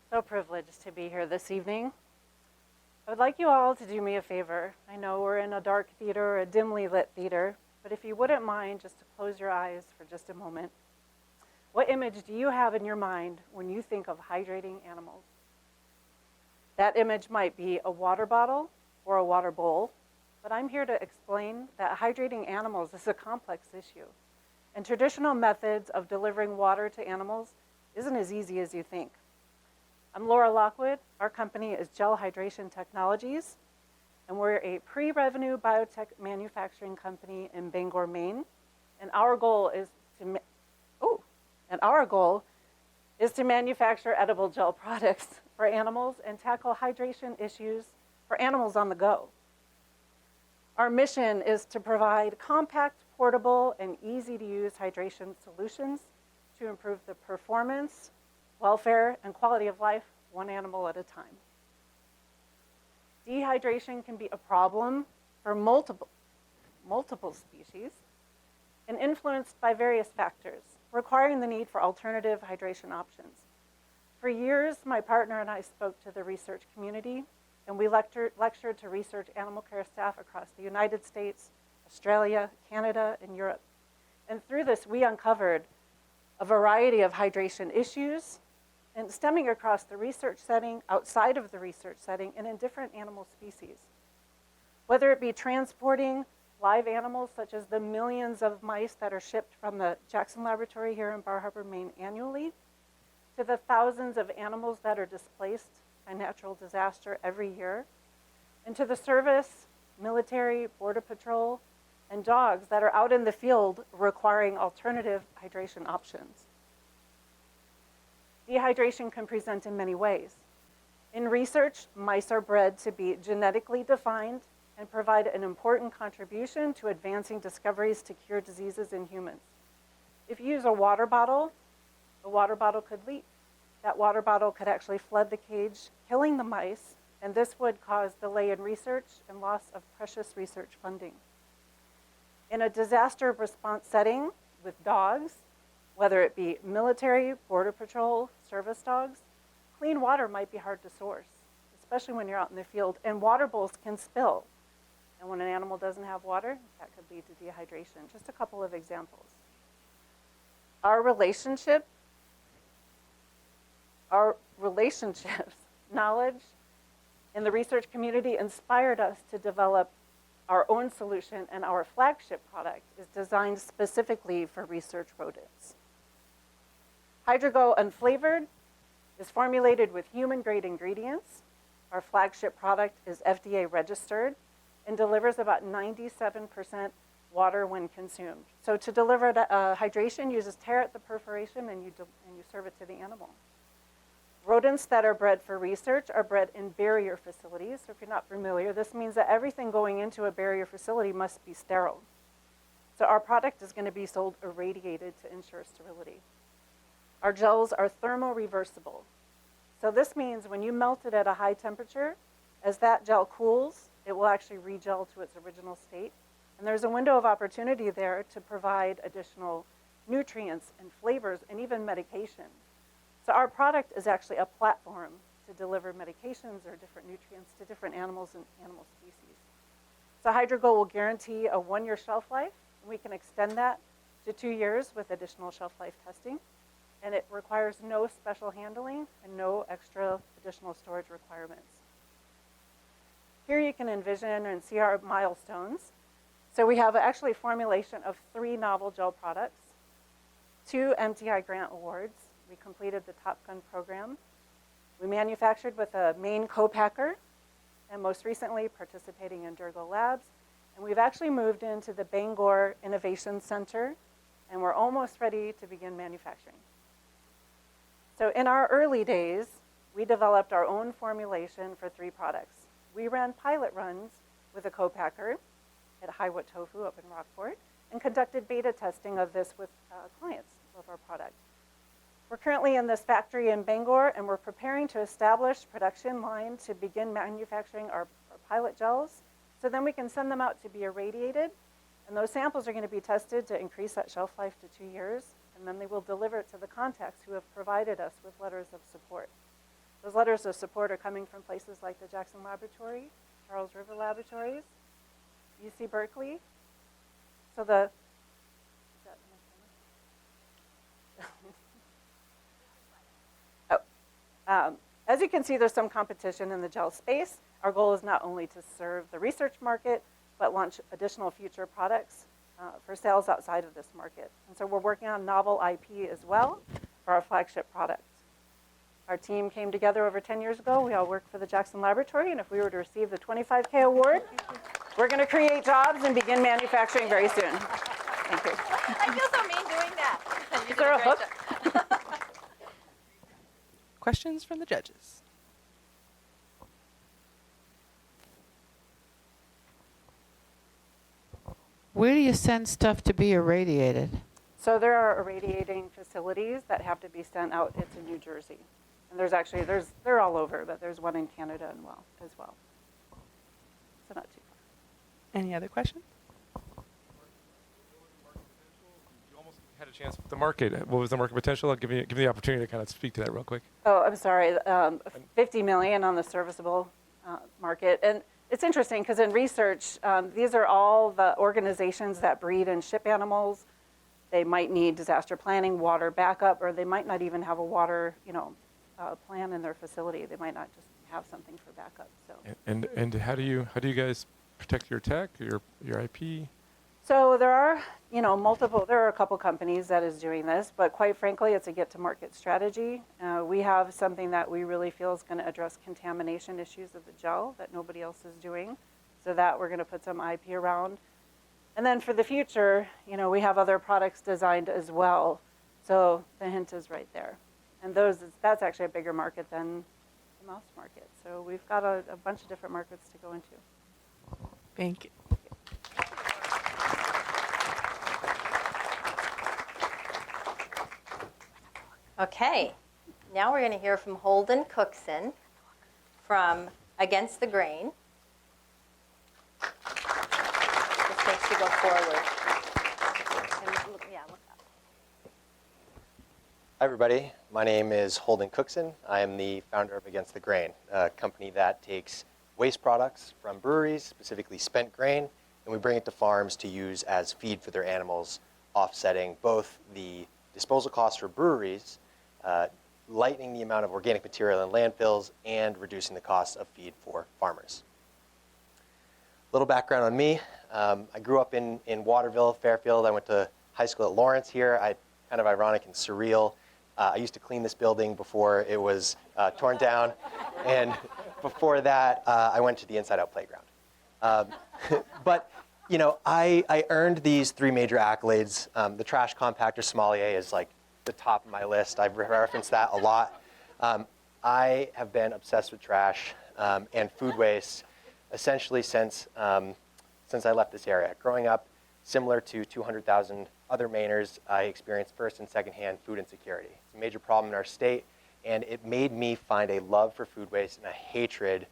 So privileged to be here this evening. I would like you all to do me a favor. I know we're in a dark theater, a dimly lit theater, but if you wouldn't mind just to close your eyes for just a moment. What image do you have in your mind when you think of hydrating animals? That image might be a water bottle or a water bowl, but I'm here to explain that hydrating animals is a complex issue, and traditional methods of delivering water to animals isn't as easy as you think. I'm Laura Lockwood. Our company is Gel Hydration Technologies, and we're a pre-revenue biotech manufacturing company in Bangor, Maine, and our goal is to manufacture edible gel products for animals and tackle hydration issues for animals on the go. Our mission is to provide compact, portable, and easy-to-use hydration solutions to improve the performance, welfare, and quality of life one animal at a time. Dehydration can be a problem for multiple species and influenced by various factors, requiring the need for alternative hydration options. For years, my partner and I spoke to the research community, and we lectured to research animal care staff across the United States, Australia, Canada, and Europe. And through this, we uncovered a variety of hydration issues and stemming across the research setting, outside of the research setting, and in different animal species. Whether it be transporting live animals, such as the millions of mice that are shipped from the Jackson Laboratory here in Bar Harbor, Maine annually, to the thousands of animals that are displaced by natural disaster every year, and to the service, military, border patrol, and dogs that are out in the field requiring alternative hydration options. Dehydration can present in many ways. In research, mice are bred to be genetically defined and provide an important contribution to advancing discoveries to cure diseases in humans. If you use a water bottle could leak. That water bottle could actually flood the cage, killing the mice, and this would cause delay in research and loss of precious research funding. In a disaster response setting with dogs, whether it be military, border patrol, service dogs, clean water might be hard to source, especially when you're out in the field, and water bowls can spill. And when an animal doesn't have water, that could lead to dehydration. Just a couple of examples. Our relationships, knowledge, in the research community inspired us to develop our own solution, and our flagship product is designed specifically for research rodents. Hydrigo Unflavored is formulated with human-grade ingredients. Our flagship product is FDA registered and delivers about 97% water when consumed. So to deliver hydration, you just tear at the perforation and you serve it to the animal. Rodents that are bred for research are bred in barrier facilities. So if you're not familiar, this means that everything going into a barrier facility must be sterile. So our product is going to be sold irradiated to ensure sterility. Our gels are thermoreversible. So this means when you melt it at a high temperature, as that gel cools, it will actually re-gel to its original state. And there's a window of opportunity there to provide additional nutrients and flavors and even medication. So our product is actually a platform to deliver medications or different nutrients to different animals and animal species. So Hydrigo will guarantee a 1-year shelf life, and we can extend that to 2 years with additional shelf life testing. And it requires no special handling and no extra additional storage requirements. Here you can envision and see our milestones. So we have actually formulation of 3 novel gel products, 2 MTI grant awards. We completed the Top Gun program. We manufactured with a Maine co-packer, and most recently participating in Dirigo Labs. And we've actually moved into the Bangor Innovation Center, and we're almost ready to begin manufacturing. So in our early days, we developed our own formulation for 3 products. We ran pilot runs with a co-packer at Highwood Tofu up in Rockport and conducted beta testing of this with clients of our product. We're currently in this factory in Bangor, and we're preparing to establish production line to begin manufacturing our pilot gels, so then we can send them out to be irradiated, and those samples are going to be tested to increase that shelf life to 2 years, and then they will deliver it to the contacts who have provided us with letters of support. Those letters of support are coming from places like the Jackson Laboratory, Charles River Laboratories, UC Berkeley. So the, as you can see, there's some competition in the gel space. Our goal is not only to serve the research market, but launch additional future products for sales outside of this market. And so we're working on novel IP as well for our flagship products. Our team came together over 10 years ago. We all work for the Jackson Laboratory, and if we were to receive the 25K award, we're going to create jobs and begin manufacturing very soon. Thank you. I feel so mean doing that. Is there a hook? Questions from the judges? Where do you send stuff to be irradiated? So there are irradiating facilities that have to be sent out into New Jersey. And they're all over, but there's one in Canada as well. So not too far. Any other questions? You almost had a chance with the market. What was the market potential? I'll give you the opportunity to kind of speak to that real quick. Oh, I'm sorry. 50 million on the serviceable market. And it's interesting because in research, these are all the organizations that breed and ship animals. They might need disaster planning, water backup, or they might not even have a water, plan in their facility. They might not just have something for backup. So. And how do you guys protect your tech, your IP? So there are, there are a couple companies that is doing this, but quite frankly, it's a get-to-market strategy. We have something that we really feel is going to address contamination issues of the gel that nobody else is doing, so that we're going to put some IP around. And then for the future, we have other products designed as well. So the hint is right there. And that's actually a bigger market than the mouse market. So we've got a bunch of different markets to go into. Thank you. Okay, now we're going to hear from Holden Cookson from Against the Grain. This makes you go forward. And look up. Hi, everybody. My name is Holden Cookson. I am the founder of Against the Grain, a company that takes waste products from breweries, specifically spent grain, and we bring it to farms to use as feed for their animals, offsetting both the disposal costs for breweries, lightening the amount of organic material in landfills, and reducing the cost of feed for farmers. Little background on me. I grew up in Waterville, Fairfield. I went to high school at Lawrence here. Kind of ironic and surreal. I used to clean this building before it was torn down. And before that, I went to the Inside Out Playground. But, I earned these 3 major accolades. The trash compactor sommelier is like the top of my list. I've referenced that a lot. I have been obsessed with trash and food waste essentially since I left this area. Growing up, similar to 200,000 other Mainers, I experienced first and secondhand food insecurity. It's a major problem in our state, and it made me find a love for food waste and a hatred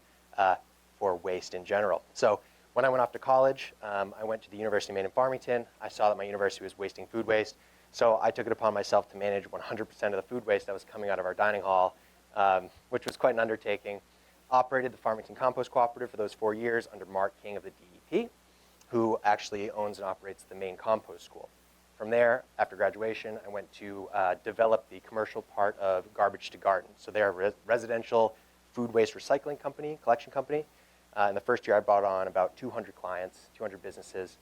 for waste in general. So when I went off to college, I went to the University of Maine in Farmington. I saw that my university was wasting food waste, so I took it upon myself to manage 100% of the food waste that was coming out of our dining hall, which was quite an undertaking. Operated the Farmington Compost Cooperative for those 4 years under Mark King of the DEP, who actually owns and operates the Maine Compost School. From there, after graduation, I went to develop the commercial part of Garbage to Garden. So they're a residential food waste recycling company, collection company. In the first year, I brought on about 200 clients, 200 businesses.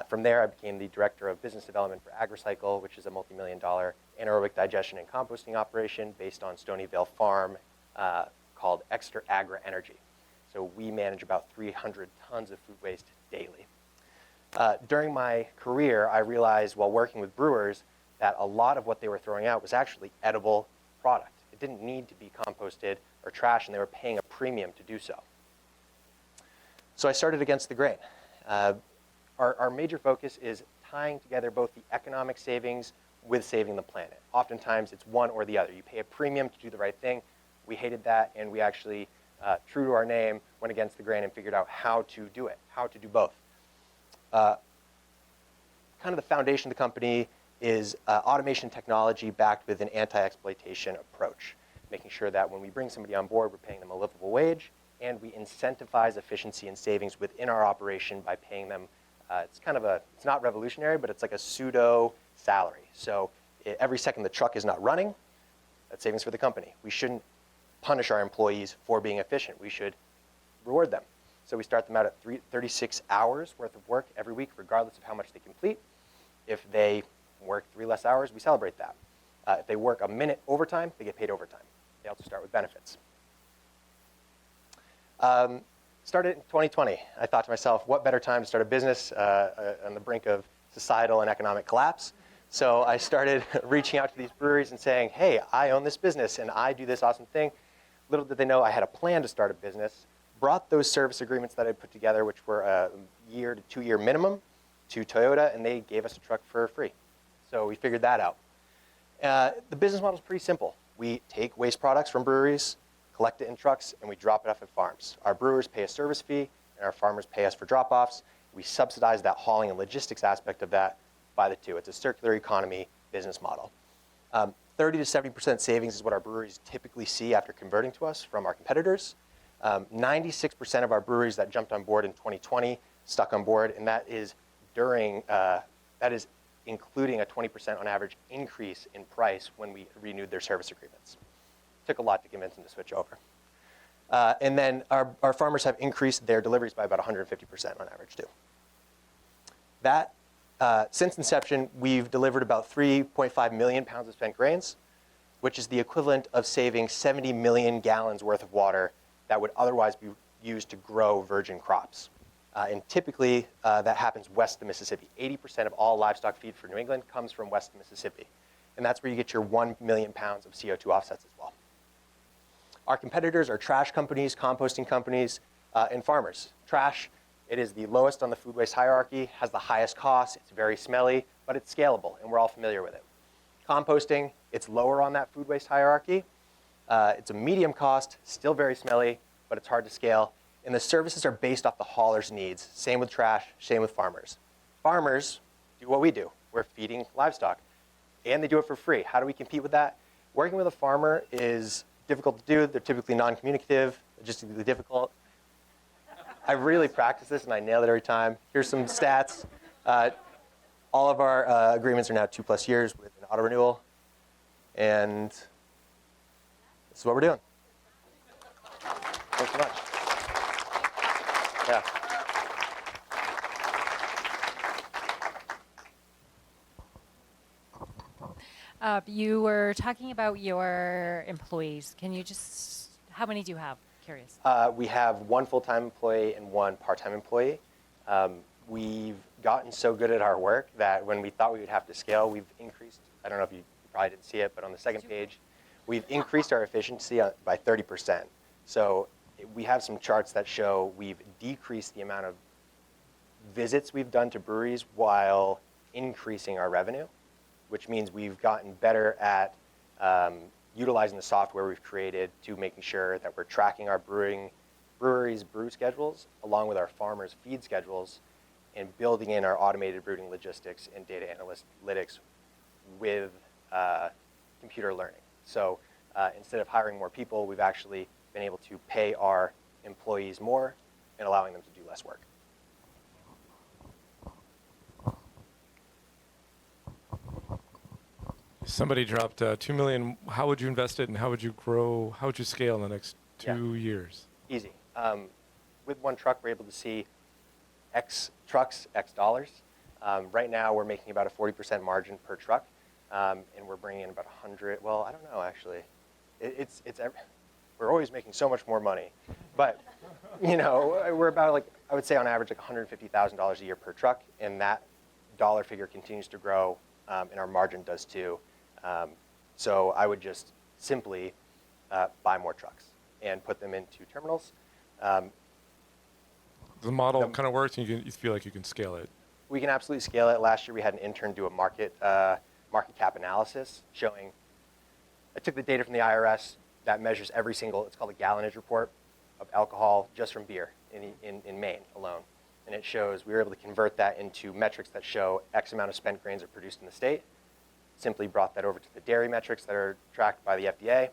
From there, I became the director of business development for AgriCycle, which is a multi-million-dollar anaerobic digestion and composting operation based on Stonyvale Farm called Extra Agra Energy. So we manage about 300 tons of food waste daily. During my career, I realized while working with brewers that a lot of what they were throwing out was actually edible product. It didn't need to be composted or trashed, and they were paying a premium to do so. So I started Against the Grain. Our major focus is tying together both the economic savings with saving the planet. Oftentimes, it's one or the other. You pay a premium to do the right thing. We hated that, and we actually, true to our name, went against the grain and figured out how to do it, how to do both. Kind of the foundation of the company is automation technology backed with an anti-exploitation approach, making sure that when we bring somebody on board, we're paying them a livable wage, and we incentivize efficiency and savings within our operation by paying them. It's not revolutionary, but it's like a pseudo salary. So every second the truck is not running, that's savings for the company. We shouldn't punish our employees for being efficient. We should reward them. So we start them out at 36 hours worth of work every week, regardless of how much they complete. If they work 3 less hours, we celebrate that. If they work a minute overtime, they get paid overtime. They also start with benefits. Started in 2020. I thought to myself, what better time to start a business on the brink of societal and economic collapse? So I started reaching out to these breweries and saying, hey, I own this business and I do this awesome thing. Little did they know I had a plan to start a business, brought those service agreements that I put together, which were a 1 to 2 year minimum, to Toyota, and they gave us a truck for free. So we figured that out. The business model is pretty simple. We take waste products from breweries, collect it in trucks, and we drop it off at farms. Our brewers pay a service fee, and our farmers pay us for drop-offs. We subsidize that hauling and logistics aspect of that by the two. It's a circular economy business model. 30 to 70% savings is what our breweries typically see after converting to us from our competitors. 96% of our breweries that jumped on board in 2020 stuck on board, and that is including a 20% on average increase in price when we renewed their service agreements. Took a lot to convince them to switch over. And then our farmers have increased their deliveries by about 150% on average too. That, since inception, we've delivered about 3.5 million pounds of spent grains, which is the equivalent of saving 70 million gallons worth of water that would otherwise be used to grow virgin crops. And typically, that happens west of the Mississippi. 80% of all livestock feed for New England comes from west of Mississippi. And that's where you get your 1 million pounds of CO2 offsets as well. Our competitors are trash companies, composting companies, and farmers. Trash, it is the lowest on the food waste hierarchy, has the highest cost, it's very smelly, but it's scalable, and we're all familiar with it. Composting, it's lower on that food waste hierarchy. It's a medium cost, still very smelly, but it's hard to scale. And the services are based off the hauler's needs. Same with trash, same with farmers. Farmers do what we do. We're feeding livestock, and they do it for free. How do we compete with that? Working with a farmer is difficult to do. They're typically non-communicative, logistically difficult. I really practice this, and I nail it every time. Here's some stats. All of our agreements are now 2+ years with an auto renewal, and this is what we're doing. Thanks so much. Yeah. You were talking about your employees. Can you just, how many do you have? Curious. We have 1 full-time employee and 1 part-time employee. We've gotten so good at our work that when we thought we would have to scale, we've increased. I don't know if you probably didn't see it, but on the second page, we've increased our efficiency by 30%. So we have some charts that show we've decreased the amount of visits we've done to breweries while increasing our revenue, which means we've gotten better at utilizing the software we've created to making sure that we're tracking our breweries' brew schedules along with our farmers' feed schedules and building in our automated brewing logistics and data analytics with computer learning. So instead of hiring more people, we've actually been able to pay our employees more and allowing them to do less work. Somebody dropped $2 million. How would you invest it, and how would you grow? How would you scale in the next 2 years? Easy. With 1 truck, we're able to see X trucks, X dollars. Right now, we're making about a 40% margin per truck, and we're bringing in about 100. Well, I don't know actually. We're always making so much more money, but we're about like I would say on average like $150,000 a year per truck, and that dollar figure continues to grow, and our margin does too. So I would just simply buy more trucks and put them into terminals. The model kind of works, and you feel like you can scale it. We can absolutely scale it. Last year, we had an intern do a market cap analysis showing. I took the data from the IRS that measures every single. It's called a gallonage report of alcohol just from beer in Maine alone, and it shows we were able to convert that into metrics that show X amount of spent grains are produced in the state. Simply brought that over to the dairy metrics that are tracked by the FDA.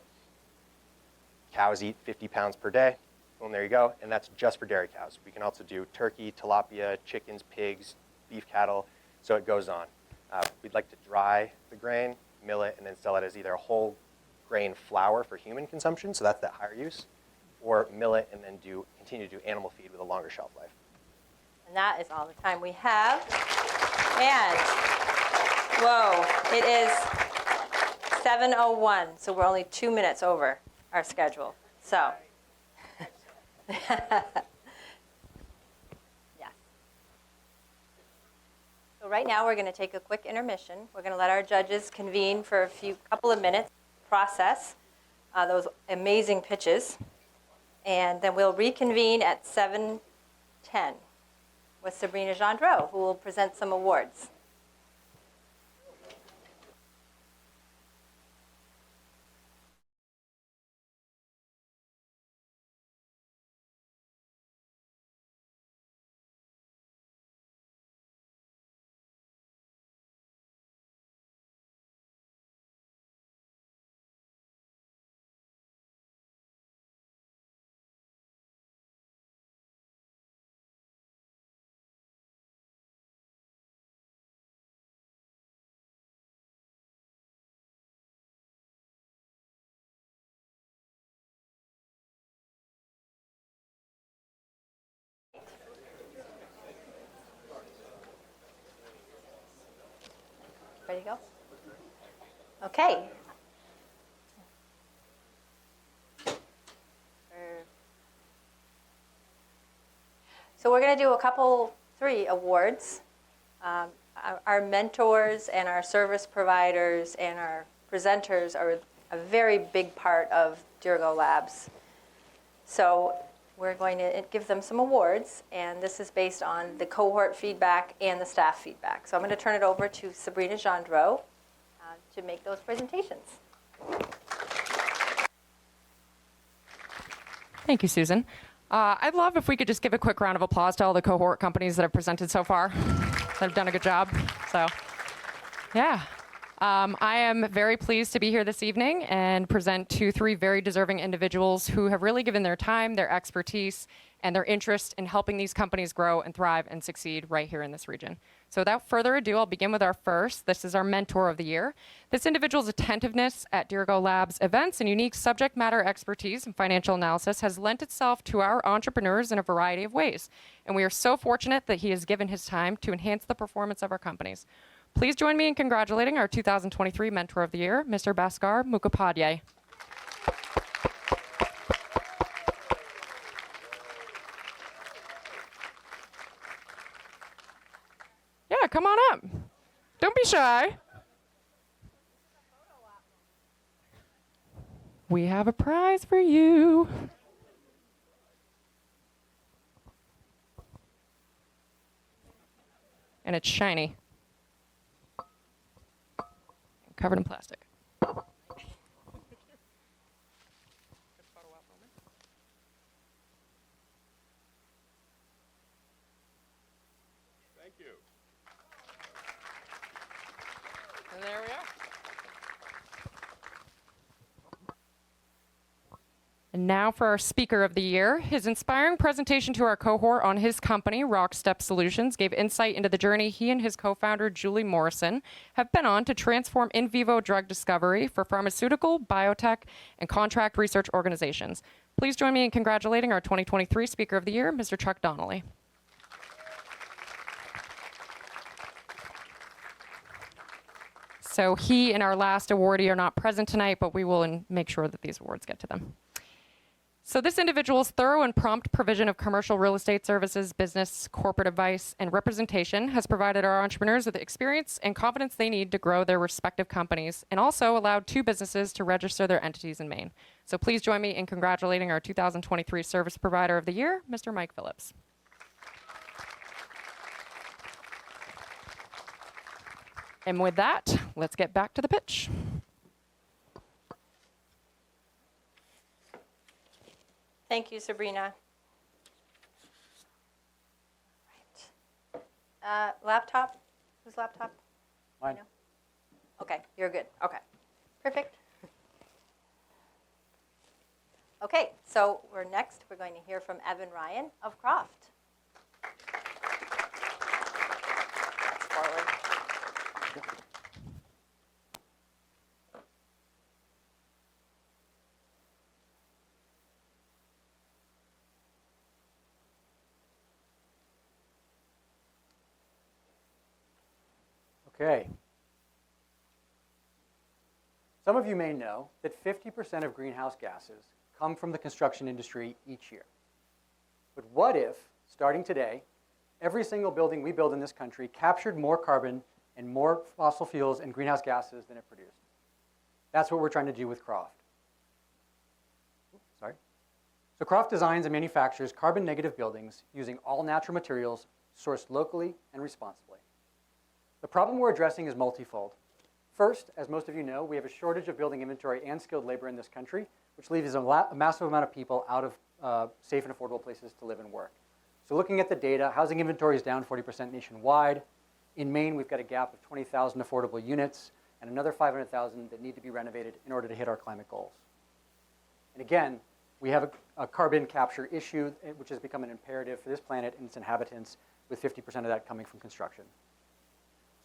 Cows eat 50 pounds per day. Well, there you go, and that's just for dairy cows. We can also do turkey, tilapia, chickens, pigs, beef cattle, so it goes on. We'd like to dry the grain, mill it, and then sell it as either a whole grain flour for human consumption, so that's that higher use, or mill it and then continue to do animal feed with a longer shelf life. And that is all the time we have. And, whoa, it is 7:01, so we're only 2 minutes over our schedule. So, yes. So right now we're going to take a quick intermission. We're going to let our judges convene for a couple of minutes, process those amazing pitches, and then we'll reconvene at 7:10 with Sabrina Gendreau, who will present some awards. Ready to go? Okay. So we're going to do three awards. Our mentors and our service providers and our presenters are a very big part of Dirigo Labs. So we're going to give them some awards, and this is based on the cohort feedback and the staff feedback. So I'm going to turn it over to Sabrina Gendreau to make those presentations. Thank you, Susan. I'd love if we could just give a quick round of applause to all the cohort companies that have presented so far, that have done a good job. So, yeah. I am very pleased to be here this evening and present to three very deserving individuals who have really given their time, their expertise, and their interest in helping these companies grow and thrive and succeed right here in this region. So without further ado, I'll begin with our first. This is our Mentor of the Year. This individual's attentiveness at Dirigo Labs events and unique subject matter expertise in financial analysis has lent itself to our entrepreneurs in a variety of ways. And we are so fortunate that he has given his time to enhance the performance of our companies. Please join me in congratulating our 2023 Mentor of the Year, Mr. Bhaskar Mukhopadhyay. Yeah, come on up. Don't be shy. We have a prize for you. And it's shiny. Covered in plastic. Thank you. And there we are. And now for our Speaker of the Year. His inspiring presentation to our cohort on his company, Rockstep Solutions, gave insight into the journey he and his co-founder, Julie Morrison, have been on to transform in vivo drug discovery for pharmaceutical, biotech, and contract research organizations. Please join me in congratulating our 2023 Speaker of the Year, Mr. Chuck Donnelly. So he and our last awardee are not present tonight, but we will make sure that these awards get to them. So this individual's thorough and prompt provision of commercial real estate services, business, corporate advice, and representation has provided our entrepreneurs with the experience and confidence they need to grow their respective companies, and also allowed 2 businesses to register their entities in Maine. So please join me in congratulating our 2023 Service Provider of the Year, Mr. Mike Phillips. And with that, let's get back to the pitch. Thank you, Sabrina. Right. Laptop? Whose laptop? Mine. No? Okay, you're good. Okay, perfect. Okay, so we're going to hear from Evan Ryan of Croft. That's forward. Okay. Some of you may know that 50% of greenhouse gases come from the construction industry each year. But what if, starting today, every single building we build in this country captured more carbon and more fossil fuels and greenhouse gases than it produced? That's what we're trying to do with Croft. Sorry. So Croft designs and manufactures carbon-negative buildings using all natural materials sourced locally and responsibly. The problem we're addressing is multifold. First, as most of you know, we have a shortage of building inventory and skilled labor in this country, which leaves a massive amount of people out of safe and affordable places to live and work. So looking at the data, housing inventory is down 40% nationwide. In Maine, we've got a gap of 20,000 affordable units and another 500,000 that need to be renovated in order to hit our climate goals. And again, we have a carbon capture issue, which has become an imperative for this planet and its inhabitants, with 50% of that coming from construction.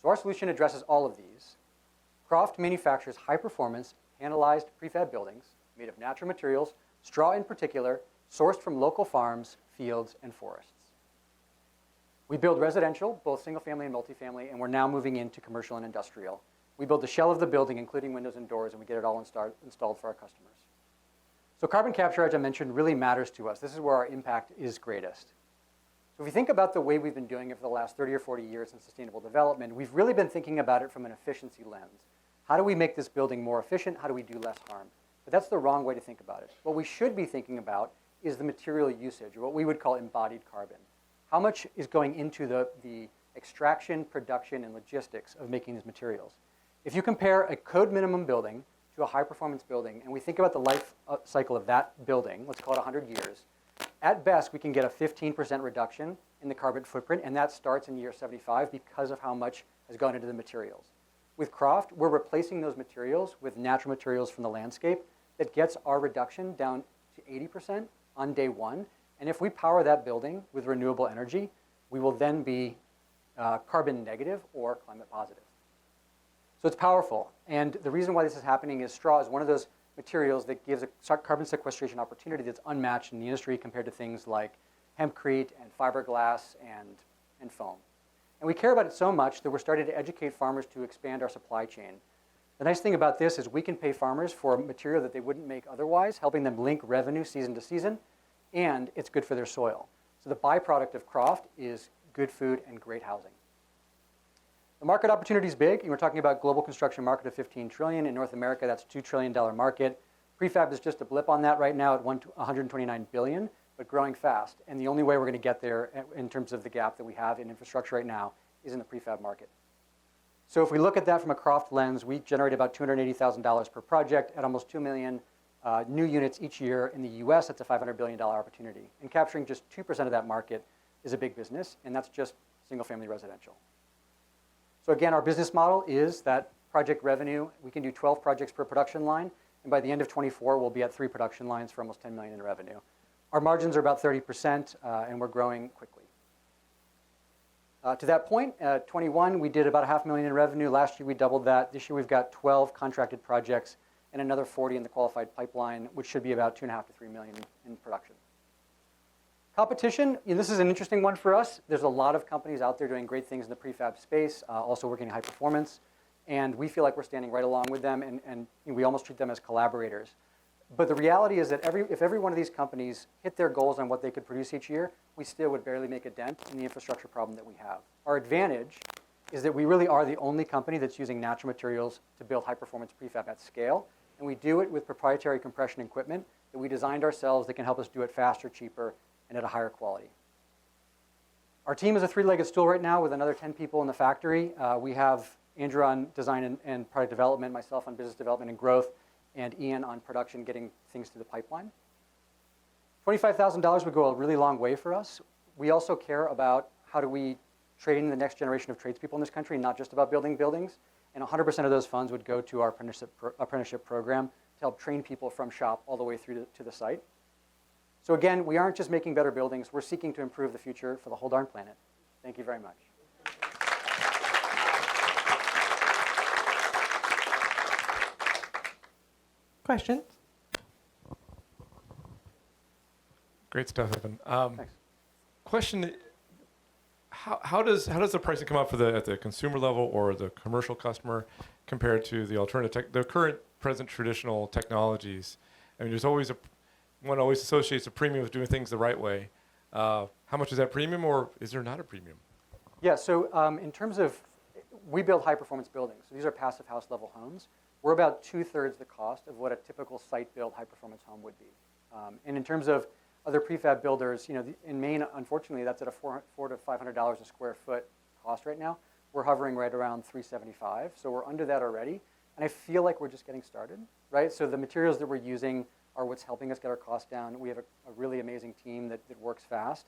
So our solution addresses all of these. Croft manufactures high-performance, panelized prefab buildings made of natural materials, straw in particular, sourced from local farms, fields, and forests. We build residential, both single-family and multifamily, and we're now moving into commercial and industrial. We build the shell of the building, including windows and doors, and we get it all installed for our customers. So carbon capture, as I mentioned, really matters to us. This is where our impact is greatest. So if we think about the way we've been doing it for the last 30 or 40 years in sustainable development, we've really been thinking about it from an efficiency lens. How do we make this building more efficient? How do we do less harm? But that's the wrong way to think about it. What we should be thinking about is the material usage, or what we would call embodied carbon. How much is going into the extraction, production, and logistics of making these materials? If you compare a code minimum building to a high-performance building, and we think about the life cycle of that building, let's call it 100 years, at best, we can get a 15% reduction in the carbon footprint, and that starts in year 75 because of how much has gone into the materials. With Croft, we're replacing those materials with natural materials from the landscape that gets our reduction down to 80% on day one. And if we power that building with renewable energy, we will then be carbon negative or climate positive. So it's powerful. And the reason why this is happening is straw is one of those materials that gives a carbon sequestration opportunity that's unmatched in the industry compared to things like hempcrete and fiberglass and foam. And we care about it so much that we're starting to educate farmers to expand our supply chain. The nice thing about this is we can pay farmers for material that they wouldn't make otherwise, helping them link revenue season to season, and it's good for their soil. So the byproduct of Croft is good food and great housing. The market opportunity is big, and we're talking about global construction market of $15 trillion. In North America, that's a $2 trillion market. Prefab is just a blip on that right now at $129 billion, but growing fast. And the only way we're going to get there in terms of the gap that we have in infrastructure right now is in the prefab market. So if we look at that from a Croft lens, we generate about $280,000 per project at almost 2 million new units each year in the US. That's a $500 billion opportunity. And capturing just 2% of that market is a big business, and that's just single-family residential. So again, our business model is that project revenue, we can do 12 projects per production line, and by the end of 24, we'll be at 3 production lines for almost $10 million in revenue. Our margins are about 30%, and we're growing quickly. To that point, 21, we did about $500,000 in revenue. Last year, we doubled that. This year, we've got 12 contracted projects and another 40 in the qualified pipeline, which should be about $2.5 to $3 million in production. Competition, this is an interesting one for us. There's a lot of companies out there doing great things in the prefab space, also working in high performance. And we feel like we're standing right along with them, and we almost treat them as collaborators. But the reality is that if every one of these companies hit their goals on what they could produce each year, we still would barely make a dent in the infrastructure problem that we have. Our advantage is that we really are the only company that's using natural materials to build high-performance prefab at scale. And we do it with proprietary compression equipment that we designed ourselves that can help us do it faster, cheaper, and at a higher quality. Our team is a three-legged stool right now with another 10 people in the factory. We have Andrew on design and product development, myself on business development and growth, and Ian on production, getting things to the pipeline. $25,000 would go a really long way for us. We also care about how do we train the next generation of tradespeople in this country, not just about building buildings. And 100% of those funds would go to our apprenticeship program to help train people from shop all the way through to the site. So again, we aren't just making better buildings. We're seeking to improve the future for the whole darn planet. Thank you very much. Questions? Great stuff, Evan. Thanks. Question: How does the pricing come out at the consumer level or the commercial customer compared to the alternative the current present traditional technologies? I mean, there's always one always associates a premium with doing things the right way. How much is that premium, or is there not a premium? Yeah. So in terms of, we build high-performance buildings. So these are passive house level homes. We're about 2/3 the cost of what a typical site-built high-performance home would be. And in terms of other prefab builders, in Maine, unfortunately, that's at a $400 to $500 a square foot cost right now. We're hovering right around $375, so we're under that already. And I feel like we're just getting started, right? So the materials that we're using are what's helping us get our costs down. We have a really amazing team that works fast.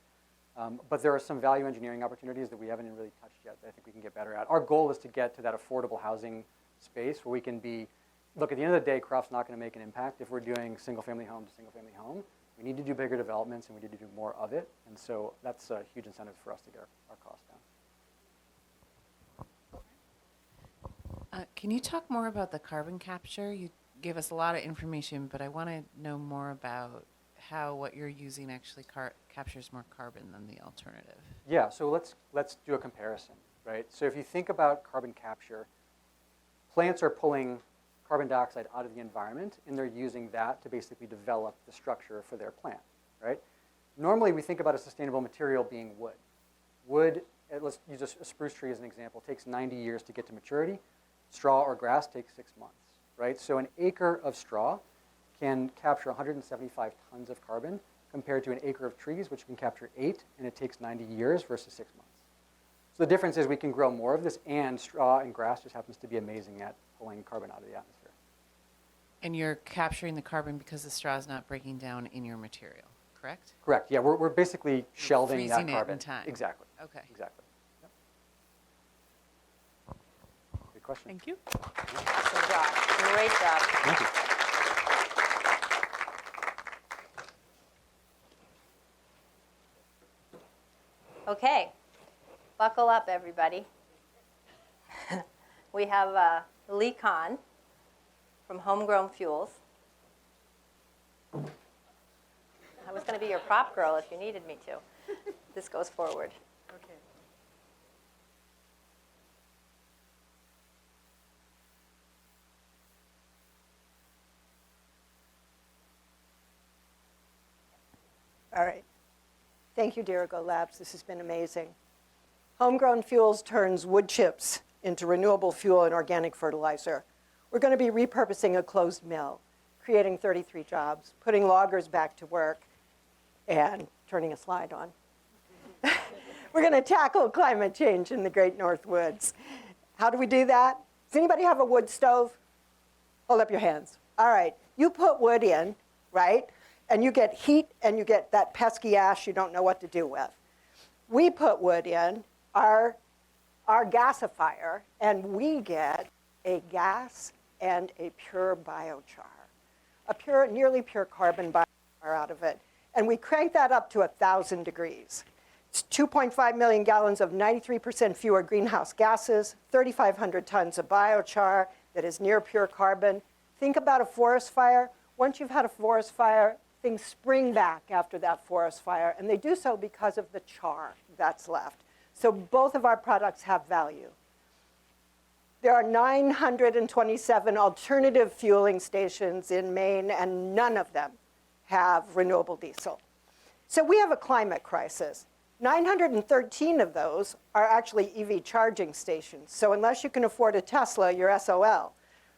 But there are some value engineering opportunities that we haven't even really touched yet that I think we can get better at. Our goal is to get to that affordable housing space where we can be, look, at the end of the day, Croft's not going to make an impact if we're doing single-family home to single-family home. We need to do bigger developments, and we need to do more of it. And so that's a huge incentive for us to get our costs down. Can you talk more about the carbon capture? You gave us a lot of information, but I want to know more about how what you're using actually captures more carbon than the alternative. Yeah, so let's do a comparison, right? So if you think about carbon capture, plants are pulling carbon dioxide out of the environment, and they're using that to basically develop the structure for their plant, right? Normally, we think about a sustainable material being wood. Wood, let's use a spruce tree as an example, takes 90 years to get to maturity. Straw or grass takes 6 months, right? So an acre of straw can capture 175 tons of carbon compared to an acre of trees, which can capture 8, and it takes 90 years versus 6 months. So the difference is we can grow more of this, and straw and grass just happens to be amazing at pulling carbon out of the atmosphere. And you're capturing the carbon because the straw is not breaking down in your material, correct? Correct. Yeah, we're basically shelving that freezing carbon. it in time. Exactly. Okay. Exactly. Yep. Good question. Thank you. Awesome job. Great job. Thank you. Okay, buckle up, everybody. We have Lee Kahn from Homegrown Fuels. I was going to be your prop girl if you needed me to. This goes forward. Okay. All right. Thank you, Dirigo Labs. This has been amazing. Homegrown Fuels turns wood chips into renewable fuel and organic fertilizer. We're going to be repurposing a closed mill, creating 33 jobs, putting loggers back to work, and turning a slide on. We're going to tackle climate change in the Great North Woods. How do we do that? Does anybody have a wood stove? Hold up your hands. All right. You put wood in, right? And you get heat, and you get that pesky ash you don't know what to do with. We put wood in our gasifier, and we get a gas and a pure biochar, a pure, nearly pure carbon biochar out of it. And we crank that up to 1,000 degrees. It's 2.5 million gallons of 93% fewer greenhouse gases, 3,500 tons of biochar that is near pure carbon. Think about a forest fire. Once you've had a forest fire, things spring back after that forest fire, and they do so because of the char that's left. So both of our products have value. There are 927 alternative fueling stations in Maine, and none of them have renewable diesel. So we have a climate crisis. 913 of those are actually EV charging stations. So unless you can afford a Tesla, you're SOL.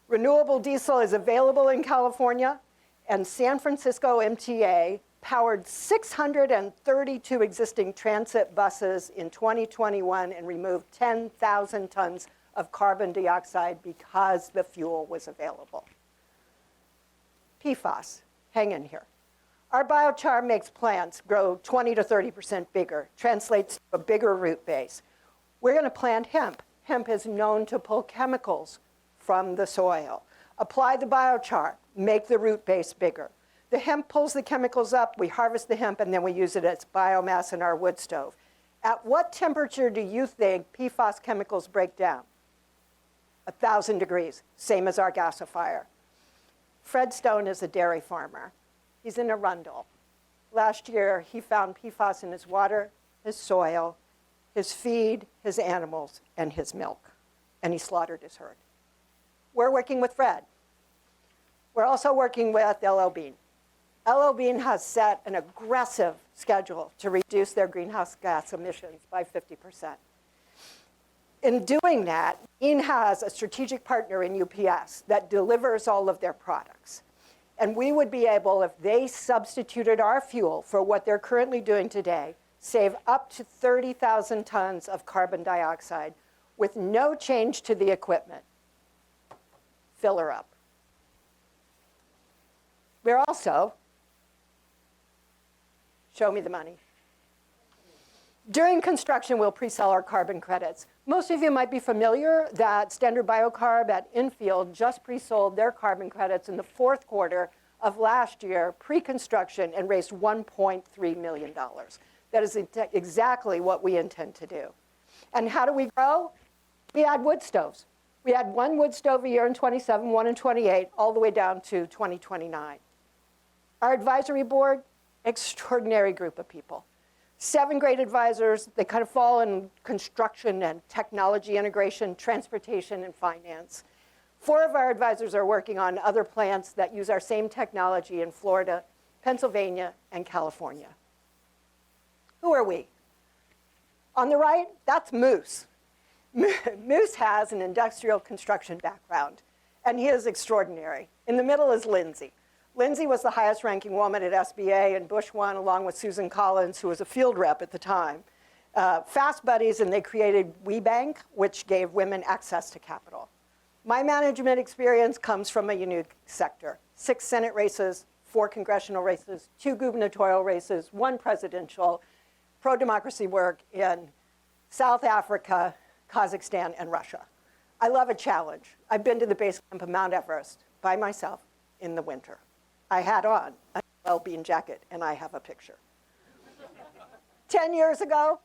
Renewable diesel is available in California, and San Francisco MTA powered 632 existing transit buses in 2021 and removed 10,000 tons of carbon dioxide because the fuel was available. PFAS, hang in here. Our biochar makes plants grow 20 to 30% bigger, translates to a bigger root base. We're going to plant hemp. Hemp is known to pull chemicals from the soil. Apply the biochar, make the root base bigger. The hemp pulls the chemicals up, we harvest the hemp, and then we use it as biomass in our wood stove. At what temperature do you think PFAS chemicals break down? 1,000 degrees, same as our gasifier. Fred Stone is a dairy farmer. He's in Arundel. Last year, he found PFAS in his water, his soil, his feed, his animals, and his milk. And he slaughtered his herd. We're working with Fred. We're also working with LL Bean. LL Bean has set an aggressive schedule to reduce their greenhouse gas emissions by 50%. In doing that, Bean has a strategic partner in UPS that delivers all of their products. And we would be able, if they substituted our fuel for what they're currently doing today, save up to 30,000 tons of carbon dioxide with no change to the equipment. Fill her up. We're also, show me the money. During construction, we'll pre-sell our carbon credits. Most of you might be familiar that Standard Biocarb at Infield just pre-sold their carbon credits in the fourth quarter of last year, pre-construction, and raised $1.3 million. That is exactly what we intend to do. And how do we grow? We add wood stoves. We add one wood stove a year in 27, one in 28, all the way down to 2029. Our advisory board, extraordinary group of people. 7 great advisors. They kind of fall in construction and technology integration, transportation, and finance. 4 of our advisors are working on other plants that use our same technology in Florida, Pennsylvania, and California. Who are we? On the right, that's Moose. Moose has an industrial construction background, and he is extraordinary. In the middle is Lindsay. Lindsay was the highest ranking woman at SBA, and Bush won along with Susan Collins, who was a field rep at the time. Fast buddies, and they created WeBank, which gave women access to capital. My management experience comes from a unique sector. 6 Senate races, 4 congressional races, 2 gubernatorial races, 1 presidential, pro-democracy work in South Africa, Kazakhstan, and Russia. I love a challenge. I've been to the base camp of Mount Everest by myself in the winter. I had on a well-being jacket, and I have a picture. 10 years ago,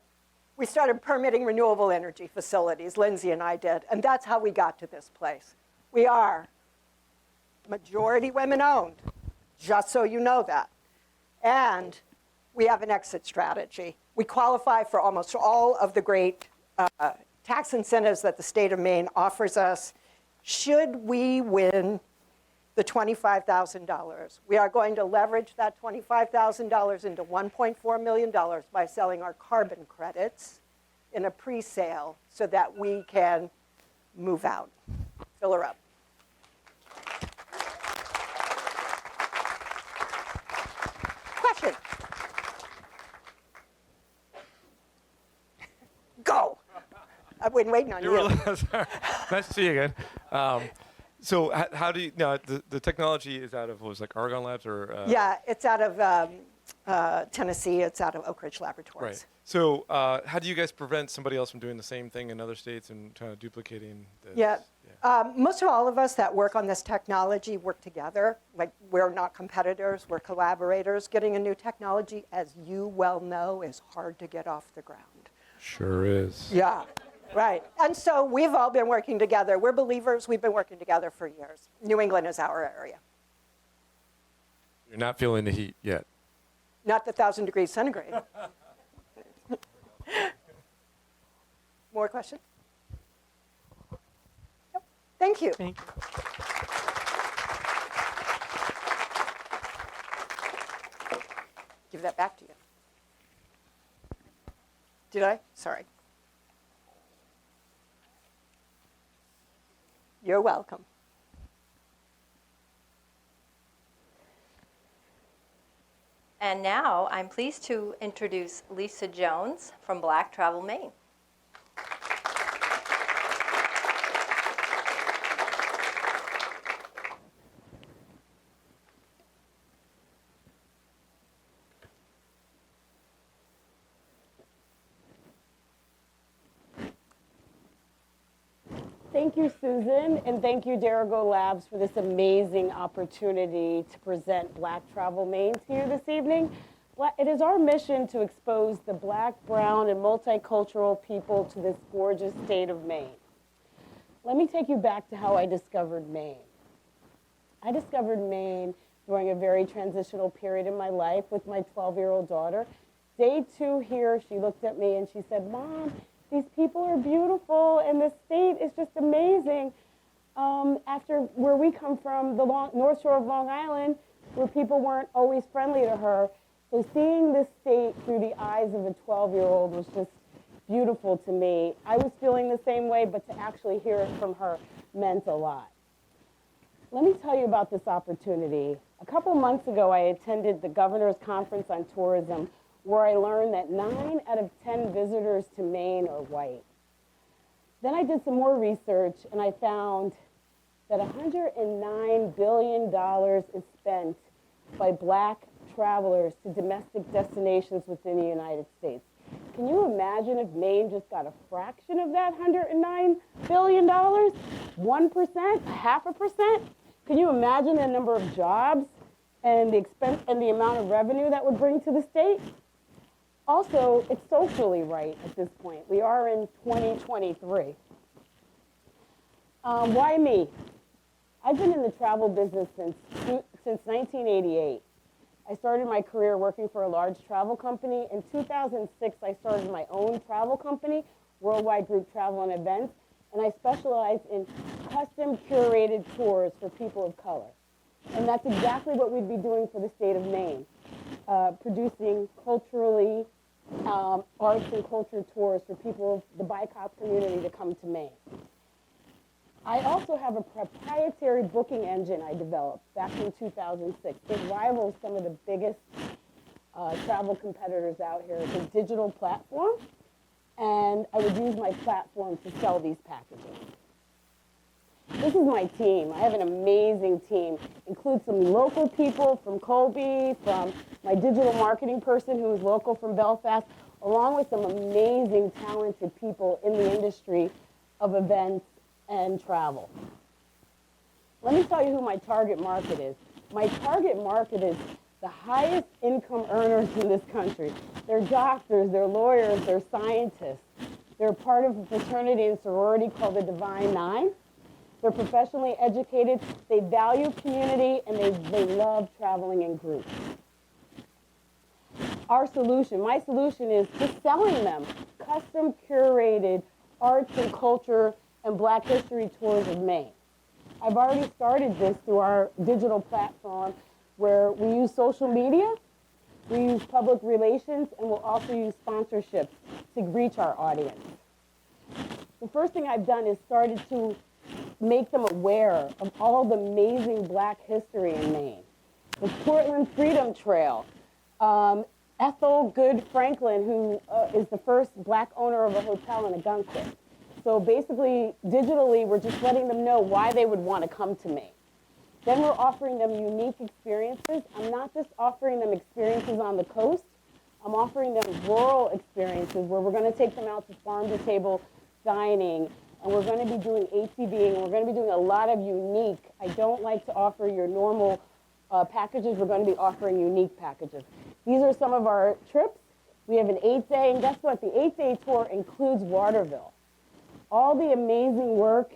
we started permitting renewable energy facilities, Lindsay and I did, and that's how we got to this place. We are majority women-owned, just so you know that. And we have an exit strategy. We qualify for almost all of the great tax incentives that the state of Maine offers us. Should we win the $25,000, we are going to leverage that $25,000 into $1.4 million by selling our carbon credits in a pre-sale so that we can move out. Fill her up. Question? Go. I've been waiting on you. Nice to see you again. So how do you, now the technology is out of, what was it, like Argonne Labs or? Yeah, it's out of Tennessee. It's out of Oak Ridge Laboratories. Right. So how do you guys prevent somebody else from doing the same thing in other states and kind of duplicating this? Yeah. Most of all of us that work on this technology work together. Like, we're not competitors, we're collaborators. Getting a new technology, as you well know, is hard to get off the ground. Sure is. Yeah. Right. And so we've all been working together. We're believers. We've been working together for years. New England is our area. You're not feeling the heat yet. Not the 1,000 degrees centigrade. More questions? Thank you. Thank you. Give that back to you. Did I? Sorry. You're welcome. And now I'm pleased to introduce Lisa Jones from Black Travel Maine. Thank you, Susan, and thank you, Dirigo Labs, for this amazing opportunity to present Black Travel Maine to you this evening. It is our mission to expose the Black, brown, and multicultural people to this gorgeous state of Maine. Let me take you back to how I discovered Maine. I discovered Maine during a very transitional period in my life with my 12-year-old daughter. Day 2 here, she looked at me and she said, "Mom, these people are beautiful, and the state is just amazing." After where we come from, the North Shore of Long Island, where people weren't always friendly to her. So seeing this state through the eyes of a 12-year-old was just beautiful to me. I was feeling the same way, but to actually hear it from her meant a lot. Let me tell you about this opportunity. A couple months ago, I attended the Governor's Conference on Tourism, where I learned that 9 out of 10 visitors to Maine are white. Then I did some more research, and I found that $109 billion is spent by Black travelers to domestic destinations within the United States. Can you imagine if Maine just got a fraction of that $109 billion? 1%? 0.5%? Can you imagine the number of jobs and the expense and the amount of revenue that would bring to the state? Also, it's socially right at this point. We are in 2023. Why me? I've been in the travel business since 1988. I started my career working for a large travel company. In 2006, I started my own travel company, Worldwide Group Travel and Events, and I specialize in custom curated tours for people of color. And that's exactly what we'd be doing for the state of Maine, producing culturally arts and culture tours for people of the BIPOC community to come to Maine. I also have a proprietary booking engine I developed back in 2006. It rivals some of the biggest travel competitors out here. It's a digital platform, and I would use my platform to sell these packages. This is my team. I have an amazing team. Includes some local people from Colby, from my digital marketing person who is local from Belfast, along with some amazing, talented people in the industry of events and travel. Let me tell you who my target market is. My target market is the highest income earners in this country. They're doctors, they're lawyers, they're scientists. They're part of a fraternity and sorority called the Divine Nine. They're professionally educated, they value community, and they love traveling in groups. Our solution, my solution is just selling them custom curated arts and culture and Black history tours of Maine. I've already started this through our digital platform where we use social media, we use public relations, and we'll also use sponsorships to reach our audience. The first thing I've done is started to make them aware of all the amazing Black history in Maine. The Portland Freedom Trail, Ethel Good Franklin, who is the first Black owner of a hotel in Agunquit. So basically, digitally, we're just letting them know why they would want to come to Maine. Then we're offering them unique experiences. I'm not just offering them experiences on the coast. I'm offering them rural experiences where we're going to take them out to farm-to-table dining, and we're going to be doing ATVing, and we're going to be doing a lot of unique. I don't like to offer your normal packages. We're going to be offering unique packages. These are some of our trips. We have an 8-day, and guess what? The 8-day tour includes Waterville. All the amazing work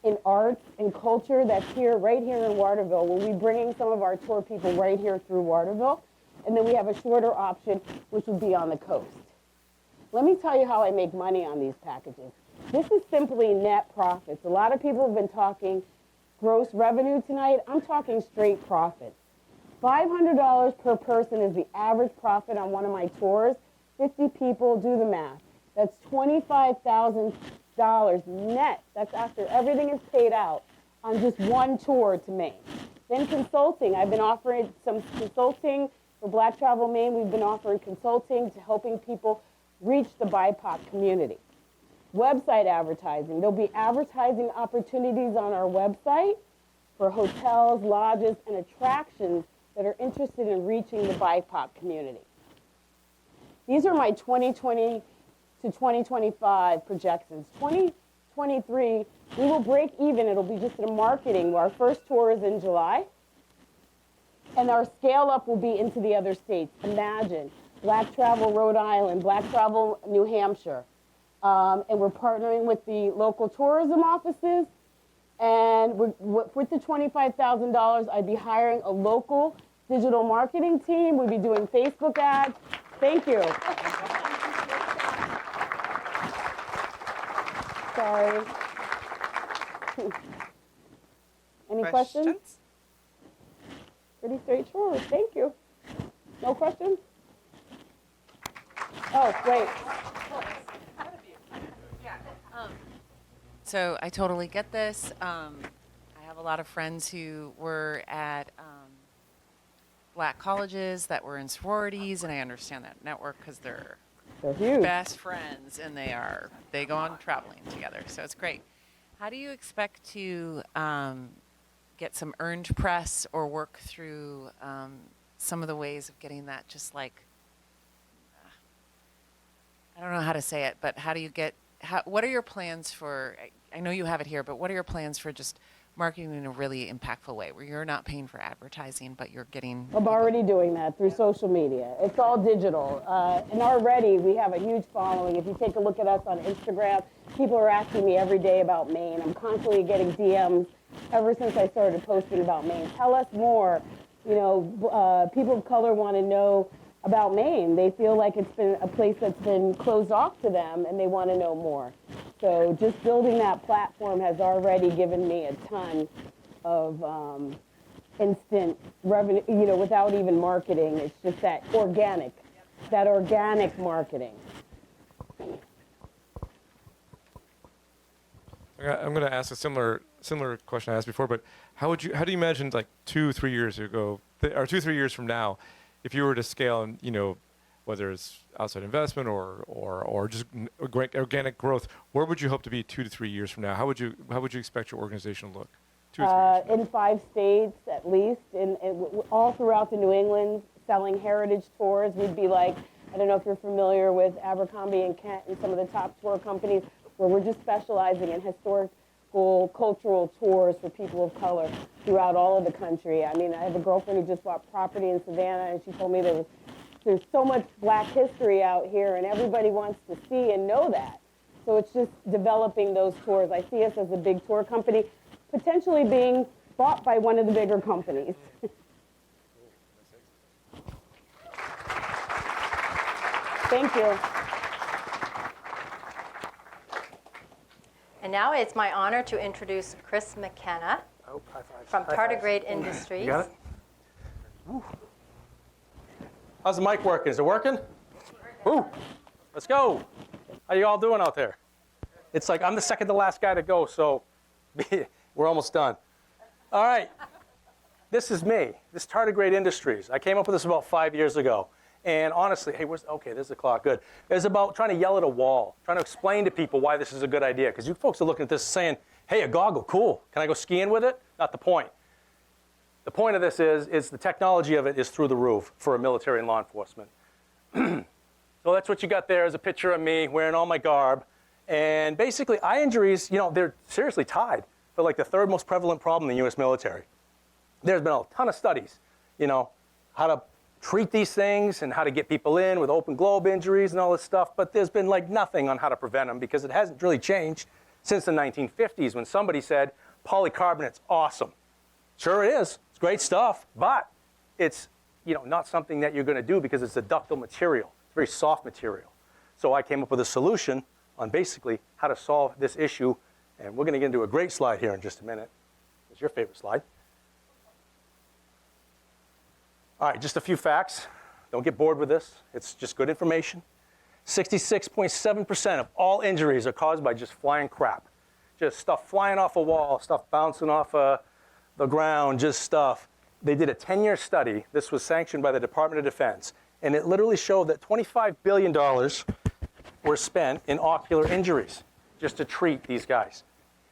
in arts and culture that's here, right here in Waterville. We'll be bringing some of our tour people right here through Waterville. And then we have a shorter option, which would be on the coast. Let me tell you how I make money on these packages. This is simply net profits. A lot of people have been talking gross revenue tonight. I'm talking straight profits. $500 per person is the average profit on one of my tours. 50 people, do the math. That's $25,000 net. That's after everything is paid out on just one tour to Maine. Then consulting. I've been offering some consulting for Black Travel Maine. We've been offering consulting to helping people reach the BIPOC community. Website advertising. There'll be advertising opportunities on our website for hotels, lodges, and attractions that are interested in reaching the BIPOC community. These are my 2020 to 2025 projections. 2023, we will break even. It'll be just in marketing. Our first tour is in July, and our scale up will be into the other states. Imagine, Black Travel Rhode Island, Black Travel New Hampshire, and we're partnering with the local tourism offices. And with the $25,000, I'd be hiring a local digital marketing team. We'd be doing Facebook ads. Thank you. Sorry. Any questions? Pretty straightforward. Thank you. No questions? Oh, great. So I totally get this. I have a lot of friends who were at Black colleges that were in sororities, and I understand that network because they're huge. Best friends, and they go on traveling together. So it's great. How do you expect to get some earned press or work through some of the ways of getting that? Just like I don't know how to say it, but how do you get? What are your plans for? I know you have it here, but what are your plans for just marketing in a really impactful way where you're not paying for advertising, but you're getting... I'm already doing that through social media. It's all digital. And already we have a huge following. If you take a look at us on Instagram, people are asking me every day about Maine. I'm constantly getting DMs ever since I started posting about Maine. Tell us more. You know, people of color want to know about Maine. They feel like it's been a place that's been closed off to them, and they want to know more. So just building that platform has already given me a ton of instant revenue, you know, without even marketing. It's just that organic marketing. I'm going to ask a similar question I asked before, but how do you imagine, like 2-3 years ago, or 2-3 years from now, if you were to scale, and you know, whether it's outside investment or just organic growth, where would you hope to be 2 to 3 years from now? How would you expect your organization to look 2 or 3 years from now? In 5 states at least, and all throughout the New England, selling heritage tours. We'd be like, I don't know if you're familiar with Abercrombie and Kent and some of the top tour companies, where we're just specializing in historical, cultural tours for people of color throughout all of the country. I mean, I have a girlfriend who just bought property in Savannah, and she told me there's so much Black history out here, and everybody wants to see and know that. So it's just developing those tours. I see us as a big tour company, potentially being bought by one of the bigger companies. Thank you. And now it's my honor to introduce Chris McKenna from Tardigrade Industries. You got it? Ooh. How's the mic working? Is it working? Ooh, let's go. How you all doing out there? It's like I'm the second to last guy to go, so we're almost done. All right. This is me. This is Tardigrade Industries. I came up with this about 5 years ago. And honestly, hey, okay, there's the clock, good. It's about trying to yell at a wall, trying to explain to people why this is a good idea. Because you folks are looking at this saying, hey, a goggle, cool. Can I go skiing with it? Not the point. The point of this is the technology of it is through the roof for military and law enforcement. So that's what you got there is a picture of me wearing all my garb. And basically, eye injuries, you know, they're seriously tied for like the 3rd most prevalent problem in the U.S. military. There's been a ton of studies, you know, how to treat these things and how to get people in with open globe injuries and all this stuff, but there's been like nothing on how to prevent them because it hasn't really changed since the 1950s when somebody said polycarbonate's awesome. Sure it is, it's great stuff, but it's, you know, not something that you're going to do because it's a ductile material. It's a very soft material. So I came up with a solution, on basically how to solve this issue. And we're going to get into a great slide here in just a minute. It's your favorite slide. All right, just a few facts. Don't get bored with this. It's just good information. 66.7% of all injuries are caused by just flying crap. Just stuff flying off a wall, stuff bouncing off the ground, just stuff. They did a 10-year study. This was sanctioned by the Department of Defense. And it literally showed that $25 billion were spent in ocular injuries just to treat these guys.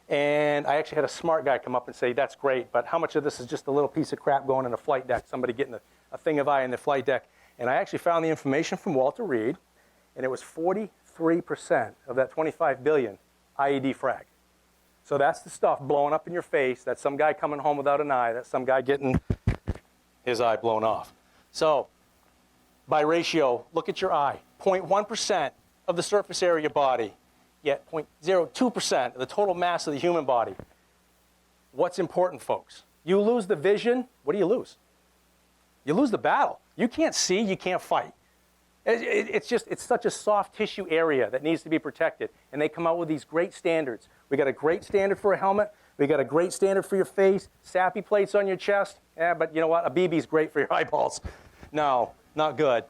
And I actually had a smart guy come up and say, that's great, but how much of this is just a little piece of crap going in a flight deck, somebody getting a thing of eye in the flight deck? And I actually found the information from Walter Reed, and it was 43% of that 25 billion IED frag. So that's the stuff blowing up in your face. That's some guy coming home without an eye. That's some guy getting his eye blown off. So by ratio, look at your eye. 0.1% of the surface area of your body, yet 0.02% of the total mass of the human body. What's important, folks? You lose the vision, what do you lose? You lose the battle. You can't see, you can't fight. It's such a soft tissue area that needs to be protected. And they come out with these great standards. We got a great standard for a helmet. We got a great standard for your face. SAPI plates on your chest. Yeah, but you know what? A BB's great for your eyeballs. No, not good.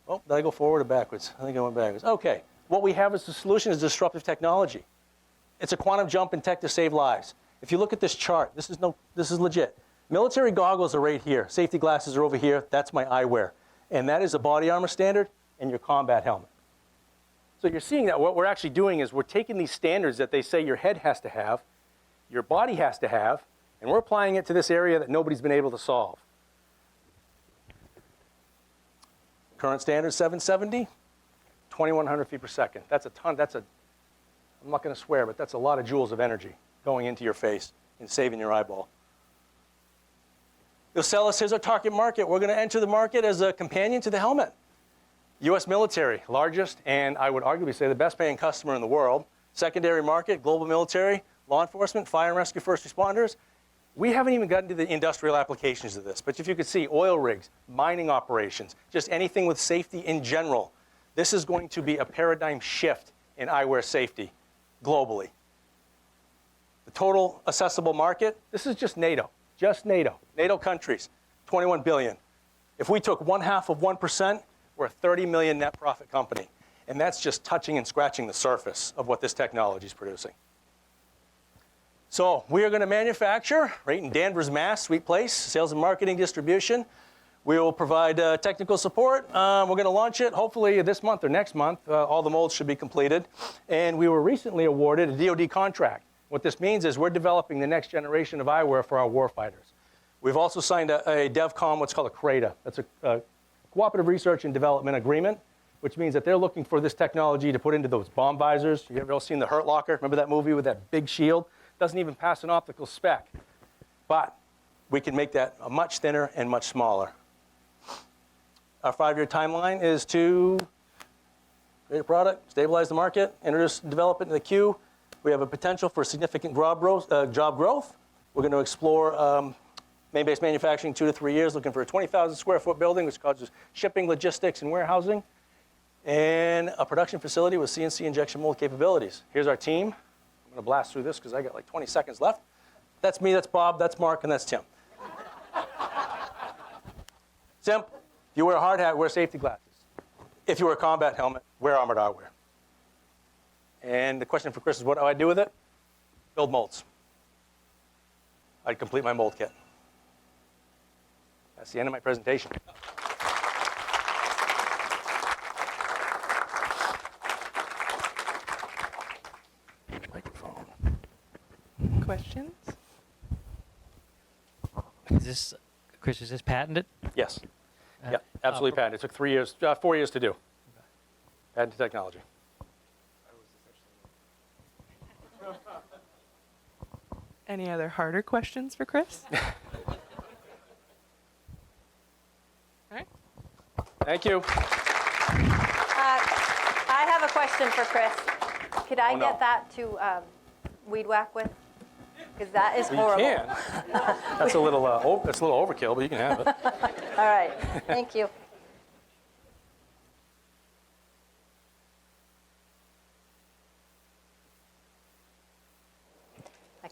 Oh, did I go forward or backwards? I think I went backwards. Okay. What we have as a solution is disruptive technology. It's a quantum jump in tech to save lives. If you look at this chart, this is legit. Military goggles are right here. Safety glasses are over here. That's my eyewear. And that is a body armor standard and your combat helmet. So you're seeing that what we're actually doing is we're taking these standards that they say your head has to have, your body has to have, and we're applying it to this area that nobody's been able to solve. Current standard 770, 2,100 feet per second. That's a ton. I'm not going to swear, but that's a lot of joules of energy going into your face and saving your eyeball. They'll sell us, here's our target market. We're going to enter the market as a companion to the helmet. U.S. military, largest, and I would arguably say the best paying customer in the world. Secondary market, global military, law enforcement, fire and rescue, first responders. We haven't even gotten to the industrial applications of this, but if you could see oil rigs, mining operations, just anything with safety in general, this is going to be a paradigm shift in eyewear safety globally. The total accessible market, this is just NATO. Just NATO. NATO countries, 21 billion. If we took 1/2 of 1%, we're a 30 million net profit company. And that's just touching and scratching the surface of what this technology is producing. So we are going to manufacture right in Danvers, Mass, sweet place, sales and marketing distribution. We will provide technical support. We're going to launch it hopefully this month or next month. All the molds should be completed. And we were recently awarded a DoD contract. What this means is we're developing the next generation of eyewear for our warfighters. We've also signed a DevCom, what's called a CRADA. That's a Cooperative Research and Development Agreement, which means that they're looking for this technology to put into those bomb visors. You ever seen The Hurt Locker? Remember that movie with that big shield? Doesn't even pass an optical spec. But we can make that much thinner and much smaller. Our 5-year timeline is to create a product, stabilize the market, introduce, develop it in the queue. We have a potential for significant job growth. We're going to explore Maine-based manufacturing 2 to 3 years, looking for a 20,000 square foot building, which causes shipping, logistics, and warehousing, and a production facility with CNC injection mold capabilities. Here's our team. I'm going to blast through this because I got like 20 seconds left. That's me, that's Bob, that's Mark, and that's Tim. Simple. If you wear a hard hat, wear safety glasses. If you wear a combat helmet, wear armored eyewear. And the question for Chris is, what do I do with it? Build molds. I'd complete my mold kit. That's the end of my presentation. Microphone. Questions? Is this, Chris, is this patented? Yes. Yep, absolutely patented. It took 3 years, 4 years to do. Patented technology. Any other harder questions for Chris? Thank you. I have a question for Chris. Could I get that to weed whack with? Because that is horrible. You can. That's a little overkill, but you can have it. All right. Thank you.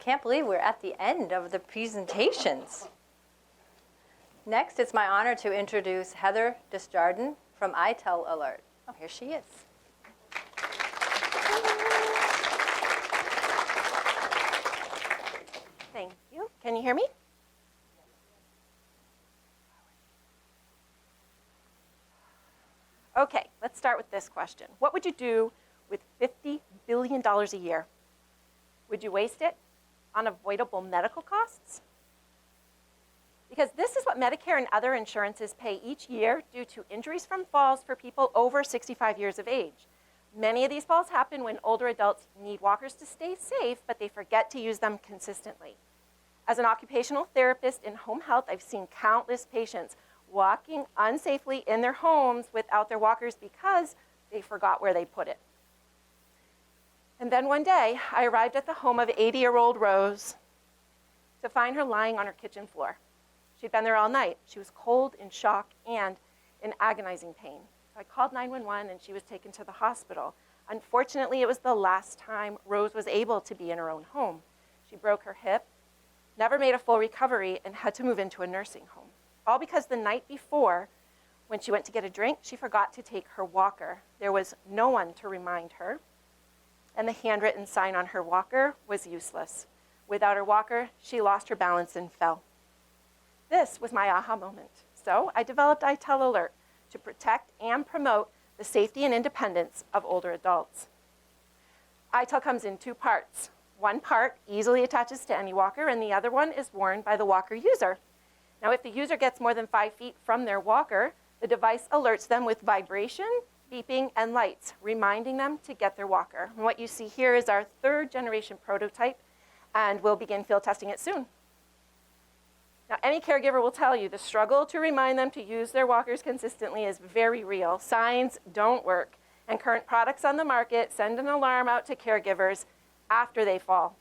can't believe we're at the end of the presentations. Next, it's my honor to introduce Heather Desjardins from ITEL Alert. Oh, here she is. Thank you. Can you hear me? Okay, let's start with this question. What would you do with $50 billion a year? Would you waste it on avoidable medical costs? Because this is what Medicare and other insurances pay each year due to injuries from falls for people over 65 years of age. Many of these falls happen when older adults need walkers to stay safe, but they forget to use them consistently. As an occupational therapist in home health, I've seen countless patients walking unsafely in their homes without their walkers because they forgot where they put it. And then one day, I arrived at the home of 80-year-old Rose to find her lying on her kitchen floor. She'd been there all night. She was cold, in shock, and in agonizing pain. So I called 911 and she was taken to the hospital. Unfortunately, it was the last time Rose was able to be in her own home. She broke her hip, never made a full recovery, and had to move into a nursing home. All because the night before, when she went to get a drink, she forgot to take her walker. There was no one to remind her, and the handwritten sign on her walker was useless. Without her walker, she lost her balance and fell. This was my aha moment. So I developed ITEL Alert to protect and promote the safety and independence of older adults. ITEL comes in two parts. One part easily attaches to any walker, and the other one is worn by the walker user. Now, if the user gets more than 5 feet from their walker, the device alerts them with vibration, beeping, and lights, reminding them to get their walker. And what you see here is our 3rd generation prototype, and we'll begin field testing it soon. Now, any caregiver will tell you the struggle to remind them to use their walkers consistently is very real. Signs don't work, and current products on the market send an alarm out to caregivers after they fall.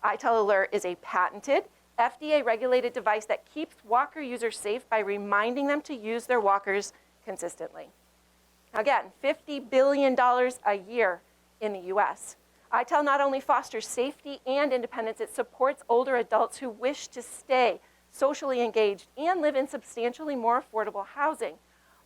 ITEL Alert is a patented, FDA-regulated device that keeps walker users safe by reminding them to use their walkers consistently. Again, $50 billion a year in the US. ITEL not only fosters safety and independence, it supports older adults who wish to stay socially engaged and live in substantially more affordable housing.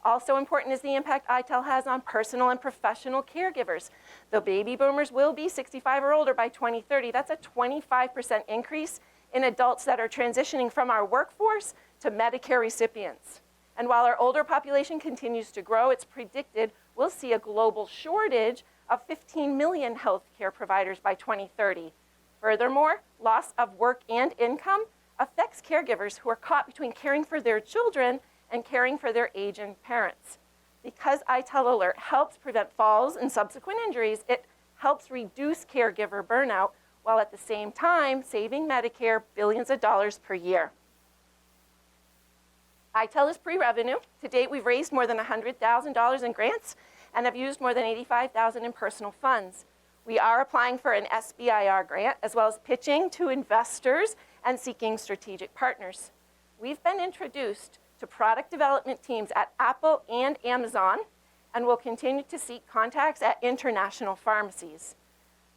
Also important is the impact ITEL has on personal and professional caregivers. The baby boomers will be 65 or older by 2030. That's a 25% increase in adults that are transitioning from our workforce to Medicare recipients. And while our older population continues to grow, it's predicted we'll see a global shortage of 15 million healthcare providers by 2030. Furthermore, loss of work and income affects caregivers who are caught between caring for their children and caring for their aging parents. Because ITEL Alert helps prevent falls and subsequent injuries, it helps reduce caregiver burnout while at the same time saving Medicare billions of dollars per year. ITEL is pre-revenue. To date, we've raised more than $100,000 in grants and have used more than $85,000 in personal funds. We are applying for an SBIR grant, as well as pitching to investors and seeking strategic partners. We've been introduced to product development teams at Apple and Amazon, and will continue to seek contacts at international pharmacies.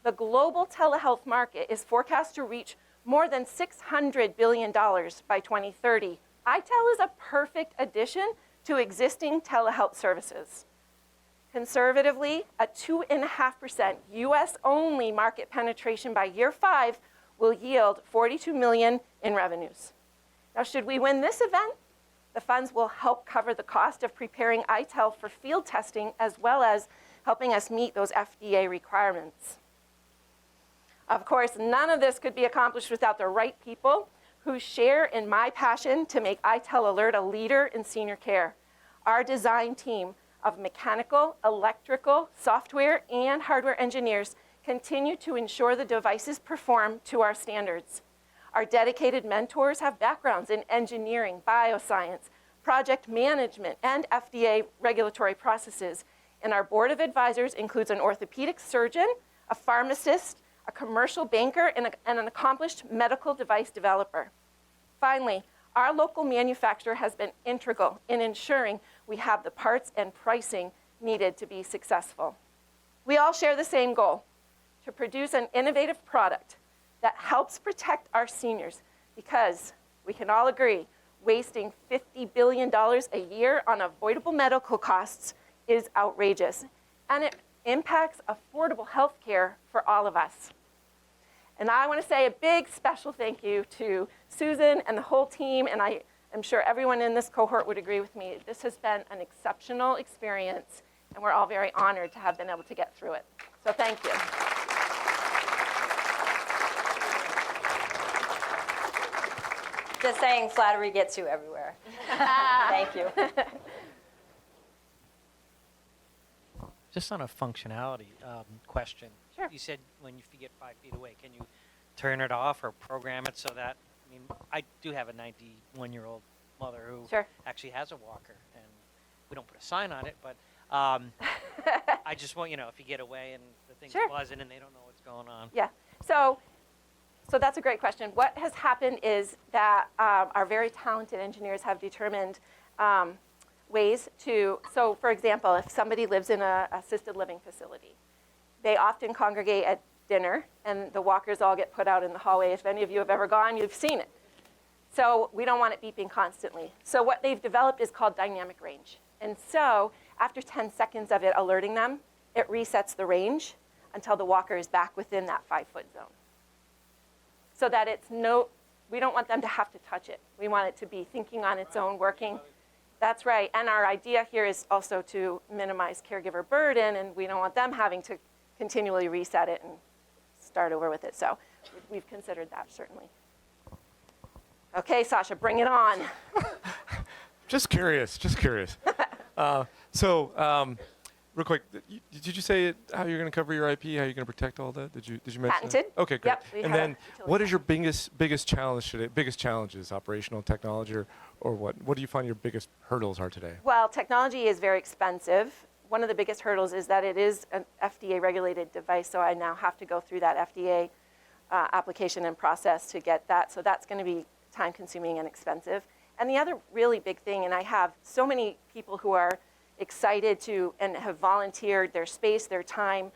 The global telehealth market is forecast to reach more than $600 billion by 2030. ITEL is a perfect addition to existing telehealth services. Conservatively, a 2.5% US-only market penetration by year 5 will yield $42 million in revenues. Now, should we win this event, the funds will help cover the cost of preparing ITEL for field testing, as well as helping us meet those FDA requirements. Of course, none of this could be accomplished without the right people who share in my passion to make ITEL Alert a leader in senior care. Our design team of mechanical, electrical, software, and hardware engineers continue to ensure the devices perform to our standards. Our dedicated mentors have backgrounds in engineering, bioscience, project management, and FDA regulatory processes. And our board of advisors includes an orthopedic surgeon, a pharmacist, a commercial banker, and an accomplished medical device developer. Finally, our local manufacturer has been integral in ensuring we have the parts and pricing needed to be successful. We all share the same goal: to produce an innovative product that helps protect our seniors, because we can all agree wasting $50 billion a year on avoidable medical costs is outrageous, and it impacts affordable health care for all of us. And I want to say a big special thank you to Susan and the whole team, and I am sure everyone in this cohort would agree with me. This has been an exceptional experience, and we're all very honored to have been able to get through it. So thank you. Just saying, flattery gets you everywhere. Thank you. Just on a functionality question. Sure. You said if you get 5 feet away, can you turn it off or program it so that, I mean, I do have a 91-year-old mother who actually has a walker, and we don't put a sign on it, but I just want, if you get away and the thing's buzzing and they don't know what's going on. Yeah. So that's a great question. What has happened is that our very talented engineers have determined ways to, so for example, if somebody lives in an assisted living facility, they often congregate at dinner and the walkers all get put out in the hallway. If any of you have ever gone, you've seen it. So we don't want it beeping constantly. So what they've developed is called dynamic range. And so after 10 seconds of it alerting them, it resets the range until the walker is back within that 5-foot zone. So that we don't want them to have to touch it. We want it to be thinking on its own, working. That's right. And our idea here is also to minimize caregiver burden, and we don't want them having to continually reset it and start over with it. So we've considered that, certainly. Okay, Sasha, bring it on. Just curious. Real quick, did you say how you're going to cover your IP? How you're going to protect all that? Did you mention Patented. that? Okay, great. Yep, And then, what is your biggest challenge today? Biggest challenges, operational technology, or what? What do you find your biggest hurdles are today? Well, technology is very expensive. One of the biggest hurdles is that it is an FDA-regulated device, so I now have to go through that FDA application and process to get that. So that's going to be time-consuming and expensive. And the other really big thing, and I have so many people who are excited to and have volunteered their space, their time.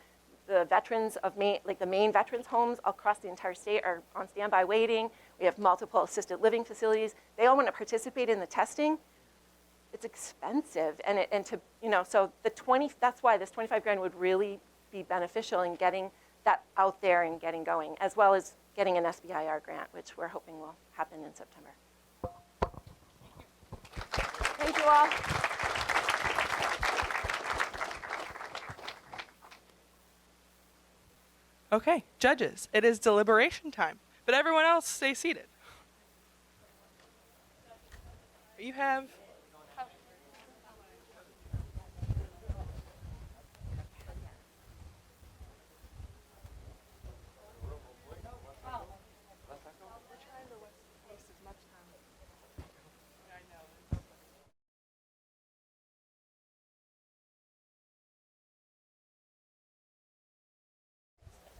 The veterans of Maine, like the Maine veterans homes across the entire state, are on standby waiting. We have multiple assisted living facilities. They all want to participate in the testing. It's expensive, so that's why this 25 grand would really be beneficial in getting that out there and getting going, as well as getting an SBIR grant, which we're hoping will happen in September. Thank you all. Okay, judges, it is deliberation time, but everyone else stay seated. You have...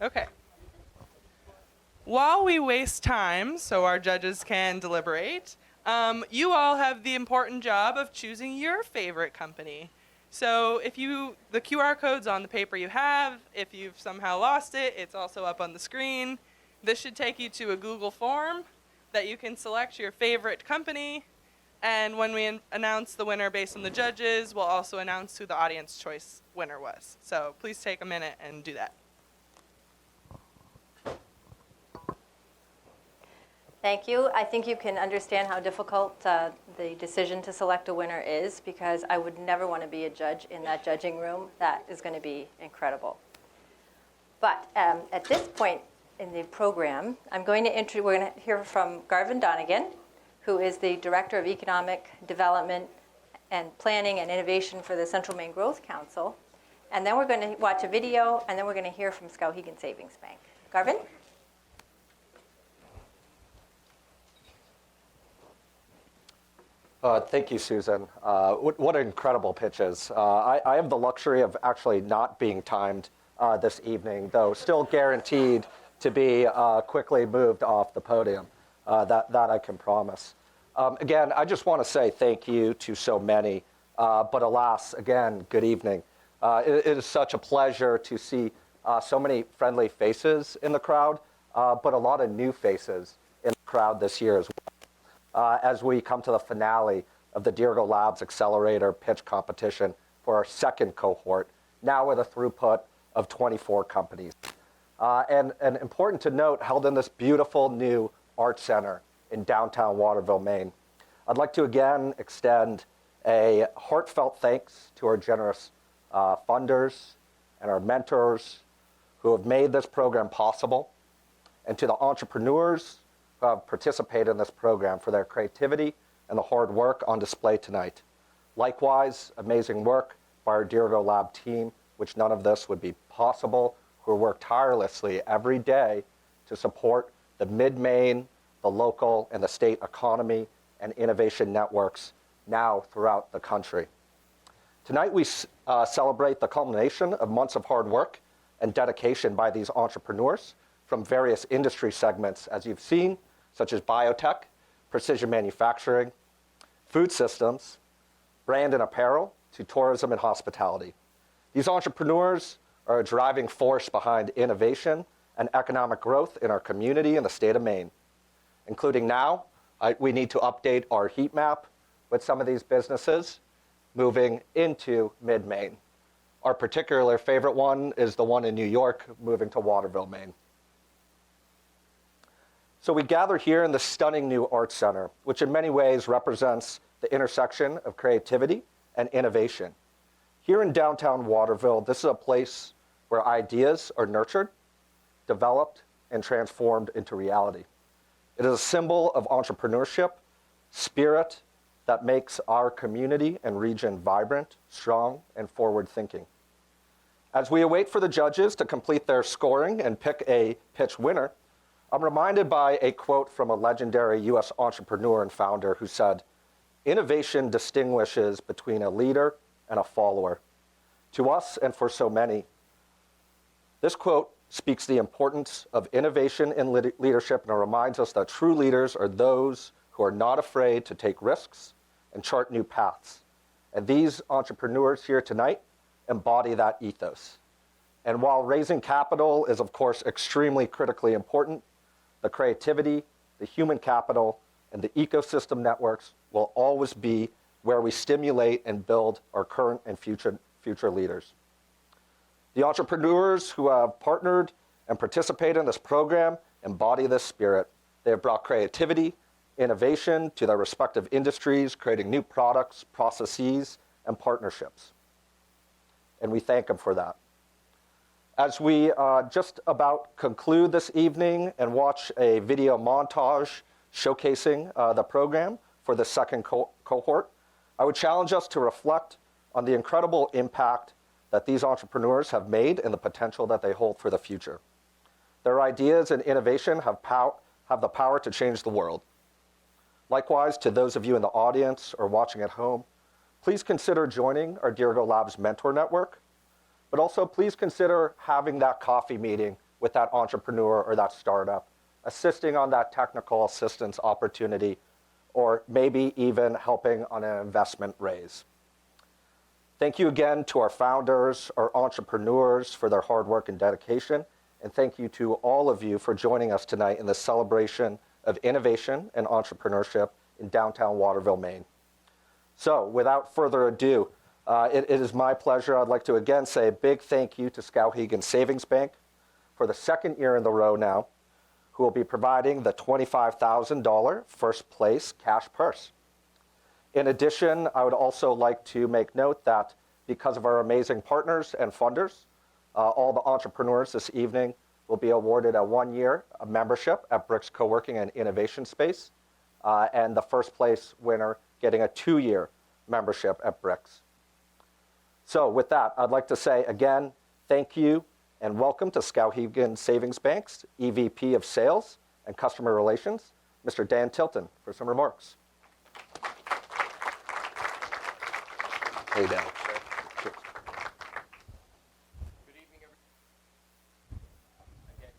Okay. While we waste time so our judges can deliberate, you all have the important job of choosing your favorite company. So the QR code's on the paper you have. If you've somehow lost it, it's also up on the screen. This should take you to a Google form that you can select your favorite company. And when we announce the winner based on the judges, we'll also announce who the audience choice winner was. So please take a minute and do that. Thank you. I think you can understand how difficult the decision to select a winner is, because I would never want to be a judge in that judging room. That is going to be incredible. But at this point in the program, we're going to hear from Garvin Donegan, who is the Director of Economic Development and Planning and Innovation for the Central Maine Growth Council. And then we're going to watch a video, and then we're going to hear from Skowhegan Savings Bank. Garvin? Thank you, Susan. What incredible pitches. I have the luxury of actually not being timed this evening, though still guaranteed to be quickly moved off the podium. That I can promise. Again, I just want to say thank you to so many, but alas, again, good evening. It is such a pleasure to see so many friendly faces in the crowd. but a lot of new faces in the crowd this year as well, as we come to the finale of the Dirigo Labs Accelerator Pitch Competition for our second cohort, now with a throughput of 24 companies. And important to note, held in this beautiful new art center in downtown Waterville, Maine. I'd like to again extend a heartfelt thanks to our generous funders and our mentors who have made this program possible, and to the entrepreneurs who have participated in this program for their creativity and the hard work on display tonight. Likewise, amazing work by our Dirigo Lab team, which none of this would be possible, who work tirelessly every day to support the mid-Maine, the local, and the state economy and innovation networks now throughout the country. Tonight we celebrate the culmination of months of hard work and dedication by these entrepreneurs from various industry segments, as you've seen, such as biotech, precision manufacturing, food systems, brand and apparel, to tourism and hospitality. These entrepreneurs are a driving force behind innovation and economic growth in our community and the state of Maine. Including now, we need to update our heat map with some of these businesses moving into mid-Maine. Our particular favorite one is the one in New York moving to Waterville, Maine. So we gather here in the stunning new art center, which in many ways represents the intersection of creativity and innovation. Here in downtown Waterville, this is a place where ideas are nurtured, developed, and transformed into reality. It is a symbol of entrepreneurship, spirit that makes our community and region vibrant, strong, and forward-thinking. As we await for the judges to complete their scoring and pick a pitch winner, I'm reminded by a quote from a legendary US entrepreneur and founder who said, "Innovation distinguishes between a leader and a follower." To us, and for so many, this quote speaks the importance of innovation in leadership and reminds us that true leaders are those who are not afraid to take risks and chart new paths. And these entrepreneurs here tonight embody that ethos. And while raising capital is, of course, extremely critically important, the creativity, the human capital, and the ecosystem networks will always be where we stimulate and build our current and future leaders. The entrepreneurs who have partnered and participated in this program embody this spirit. They have brought creativity, innovation to their respective industries, creating new products, processes, and partnerships. And we thank them for that. As we just about conclude this evening and watch a video montage showcasing the program for the second cohort, I would challenge us to reflect on the incredible impact that these entrepreneurs have made and the potential that they hold for the future. Their ideas and innovation have the power to change the world. Likewise, to those of you in the audience or watching at home, please consider joining our Dirigo Labs Mentor Network, but also please consider having that coffee meeting with that entrepreneur or that startup, assisting on that technical assistance opportunity, or maybe even helping on an investment raise. Thank you again to our founders, our entrepreneurs for their hard work and dedication, and thank you to all of you for joining us tonight in the celebration of innovation and entrepreneurship in downtown Waterville, Maine. So without further ado, it is my pleasure. I'd like to again say a big thank you to Skowhegan Savings Bank for the second year in the row now, who will be providing the $25,000 first place cash purse. In addition, I would also like to make note that because of our amazing partners and funders, all the entrepreneurs this evening will be awarded a 1-year membership at Bricks Co-working and Innovation Space, and the first place winner getting a 2-year membership at Bricks. So with that, I'd like to say again, thank you and welcome to Skowhegan Savings Bank's EVP of Sales and Customer Relations, Mr. Dan Tilton, for some remarks. Hey, Dan. Cheers. Good evening, everyone. Again,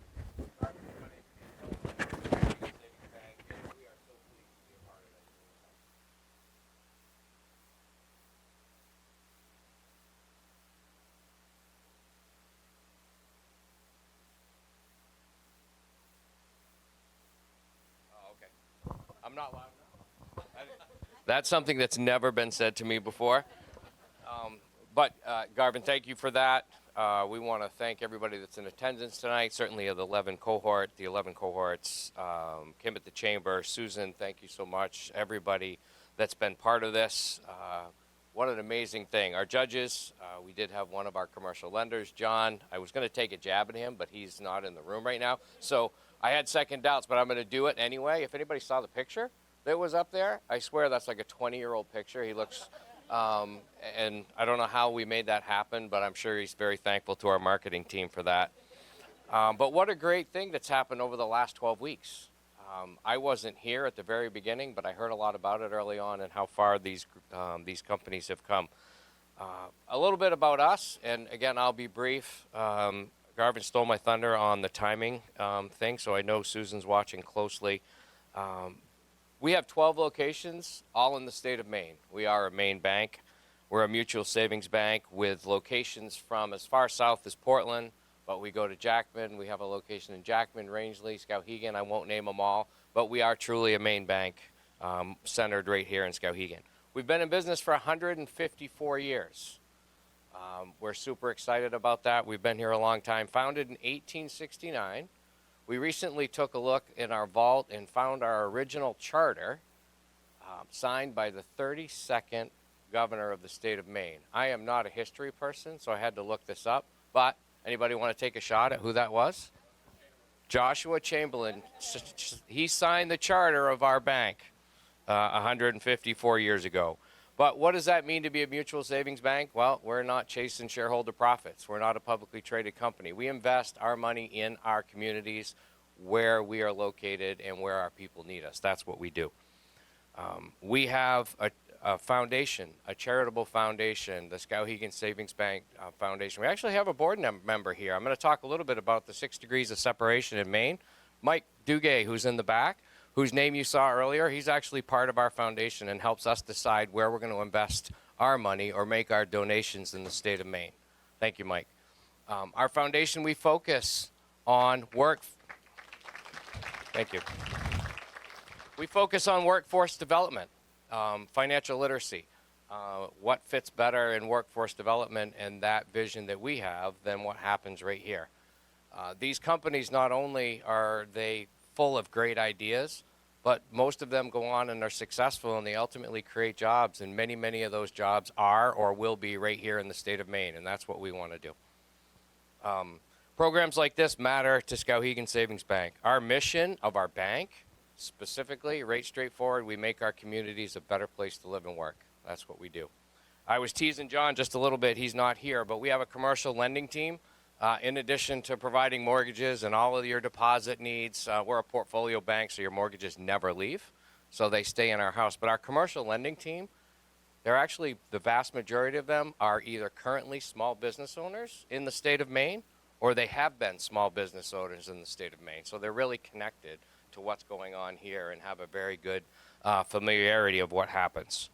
my name is Savings Bank, and we are so pleased to be a part of it. I'm not loud enough. That's something that's never been said to me before. But Garvin, thank you for that. We want to thank everybody that's in attendance tonight, certainly the 11 cohorts, Kim at the Chamber, Susan, thank you so much. Everybody that's been part of this. What an amazing thing. Our judges, we did have one of our commercial lenders, John. I was going to take a jab at him, but he's not in the room right now. So I had second doubts, but I'm going to do it anyway. If anybody saw the picture that was up there, I swear that's like a 20-year-old picture. He looks... and I don't know how we made that happen, but I'm sure he's very thankful to our marketing team for that. But what a great thing that's happened over the last 12 weeks. I wasn't here at the very beginning, but I heard a lot about it early on and how far these companies have come. A little bit about us, and again, I'll be brief. Garvin stole my thunder on the timing thing, so I know Susan's watching closely. We have 12 locations, all in the state of Maine. We are a Maine bank. We're a mutual savings bank with locations from as far south as Portland, but we go to Jackman. We have a location in Jackman, Rangeley, Skowhegan. I won't name them all, but we are truly a Maine bank centered right here in Skowhegan. We've been in business for 154 years. We're super excited about that. We've been here a long time. Founded in 1869. We recently took a look in our vault and found our original charter signed by the 32nd governor of the state of Maine. I am not a history person, so I had to look this up. But anybody want to take a shot at who that was? Joshua Chamberlain. He signed the charter of our bank 154 years ago. But what does that mean to be a mutual savings bank? Well, we're not chasing shareholder profits. We're not a publicly traded company. We invest our money in our communities where we are located and where our people need us. That's what we do. We have a foundation, a charitable foundation, the Skowhegan Savings Bank Foundation. We actually have a board member here. I'm going to talk a little bit about the 6 degrees of separation in Maine. Mike Duguay, who's in the back, whose name you saw earlier, he's actually part of our foundation and helps us decide where we're going to invest our money or make our donations in the state of Maine. Thank you, Mike. Our foundation, we focus on Thank you. We focus on workforce development, financial literacy. What fits better in workforce development and that vision that we have than what happens right here? These companies, not only are they full of great ideas, but most of them go on and are successful, and they ultimately create jobs, and many, many of those jobs are or will be right here in the state of Maine, and that's what we want to do. Programs like this matter to Skowhegan Savings Bank. Our mission of our bank, specifically, right straightforward, we make our communities a better place to live and work. That's what we do. I was teasing John just a little bit. He's not here, but we have a commercial lending team. In addition to providing mortgages and all of your deposit needs, we're a portfolio bank, so your mortgages never leave, so they stay in our house. But our commercial lending team, they're actually, the vast majority of them are either currently small business owners in the state of Maine, or they have been small business owners in the state of Maine. So they're really connected to what's going on here and have a very good familiarity of what happens.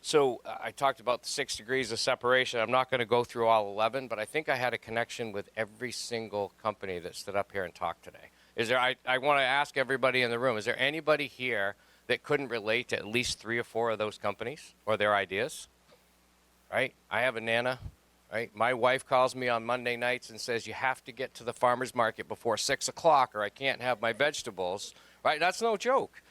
So I talked about the 6 degrees of separation. I'm not going to go through all 11, but I think I had a connection with every single company that stood up here and talked today. I want to ask everybody in the room, is there anybody here that couldn't relate to at least 3 or 4 of those companies or their ideas? Right? I have a Nana. Right? My wife calls me on Monday nights and says, you have to get to the farmer's market before 6 o'clock or I can't have my vegetables. Right? That's no joke.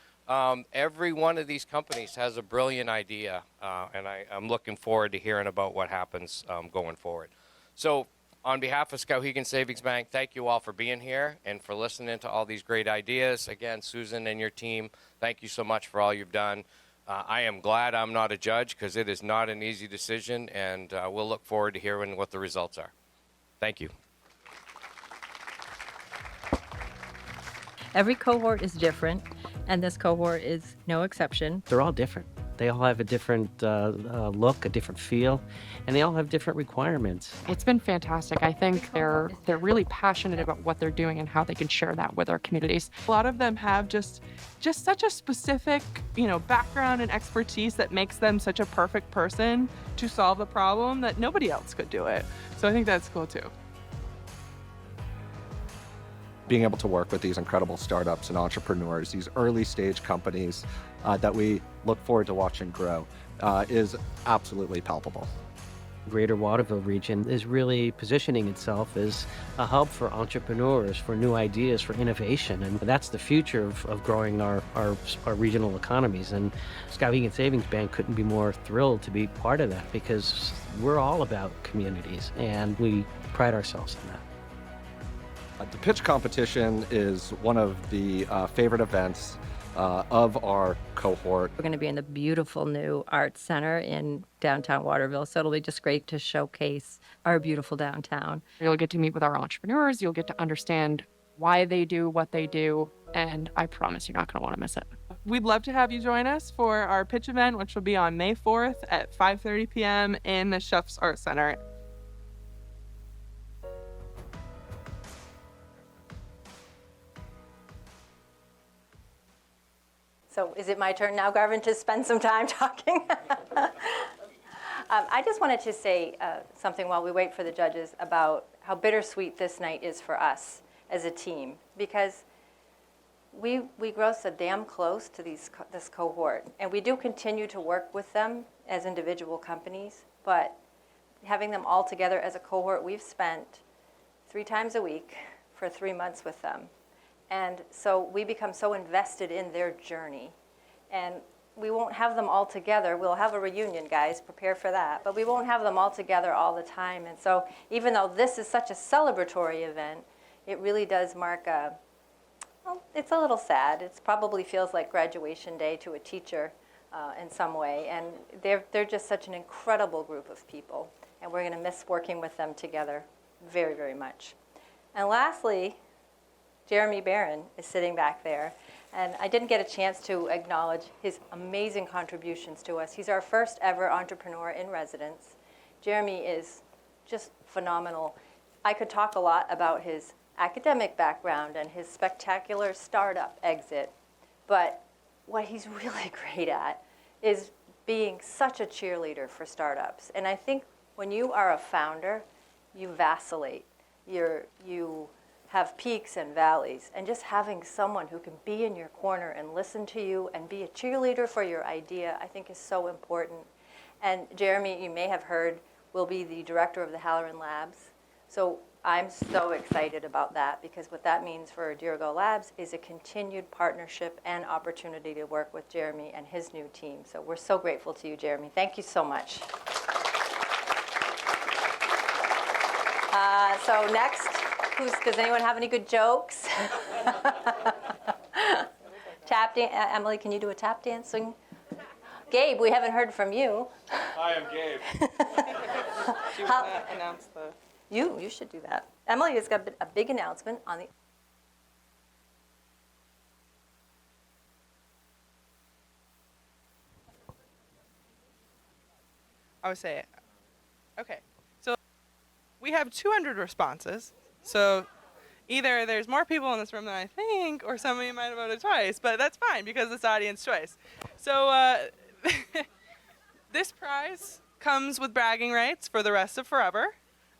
Every one of these companies has a brilliant idea, and I'm looking forward to hearing about what happens going forward. So on behalf of Skowhegan Savings Bank, thank you all for being here and for listening to all these great ideas. Again, Susan and your team, thank you so much for all you've done. I am glad I'm not a judge because it is not an easy decision, and we'll look forward to hearing what the results are. Thank you. Every cohort is different, and this cohort is no exception. They're all different. They all have a different look, a different feel, and they all have different requirements. It's been fantastic. I think they're really passionate about what they're doing and how they can share that with our communities. A lot of them have just such a specific, background and expertise that makes them such a perfect person to solve the problem that nobody else could do it. So I think that's cool too. being able to work with these incredible startups and entrepreneurs, these early stage companies that we look forward to watching grow, is absolutely palpable. Greater Waterville region is really positioning itself as a hub for entrepreneurs, for new ideas, for innovation, and that's the future of growing our regional economies. And Skowhegan Savings Bank couldn't be more thrilled to be part of that, because we're all about communities, and we pride ourselves in that. The pitch competition is one of the favorite events of our cohort. We're going to be in the beautiful new Art Center in downtown Waterville, so it'll be just great to showcase our beautiful downtown. You'll get to meet with our entrepreneurs, you'll get to understand why they do what they do, and I promise you're not going to want to miss it. We'd love to have you join us for our pitch event, which will be on May 4th at 5:30 p.m. in the Schupf Art Center. So is it my turn now, Garvin, to spend some time talking? I just wanted to say something while we wait for the judges about how bittersweet this night is for us as a team, because we grow so damn close to this cohort, and we do continue to work with them as individual companies, but having them all together as a cohort, we've spent 3 times a week for 3 months with them. And so we become so invested in their journey. And we won't have them all together. We'll have a reunion, guys, prepare for that. But we won't have them all together all the time. And so even though this is such a celebratory event, it really does mark well, it's a little sad. It probably feels like graduation day to a teacher in some way. And they're just such an incredible group of people. And we're going to miss working with them together very, very much. And lastly, Jeremy Barron is sitting back there, and I didn't get a chance to acknowledge his amazing contributions to us. He's our first ever entrepreneur in residence. Jeremy is just phenomenal. I could talk a lot about his academic background and his spectacular startup exit, but what he's really great at is being such a cheerleader for startups. And I think when you are a founder, you vacillate. You have peaks and valleys, and just having someone who can be in your corner and listen to you and be a cheerleader for your idea, I think is so important. And Jeremy, you may have heard, will be the director of the Halloran Labs. So I'm so excited about that, because what that means for Dirigo Labs is a continued partnership and opportunity to work with Jeremy and his new team. So we're so grateful to you, Jeremy. Thank you so much. So next, does anyone have any good jokes? Tap dance. Emily, can you do a tap dancing? Gabe, we haven't heard from you. Hi, I'm Gabe. Do you want to announce the... You should do that. Emily has got a big announcement on the... I would say it. Okay. So we have 200 responses. So either there's more people in this room than I think, or some of you might have voted twice, but that's fine because it's audience choice. So this prize comes with bragging rights for the rest of forever.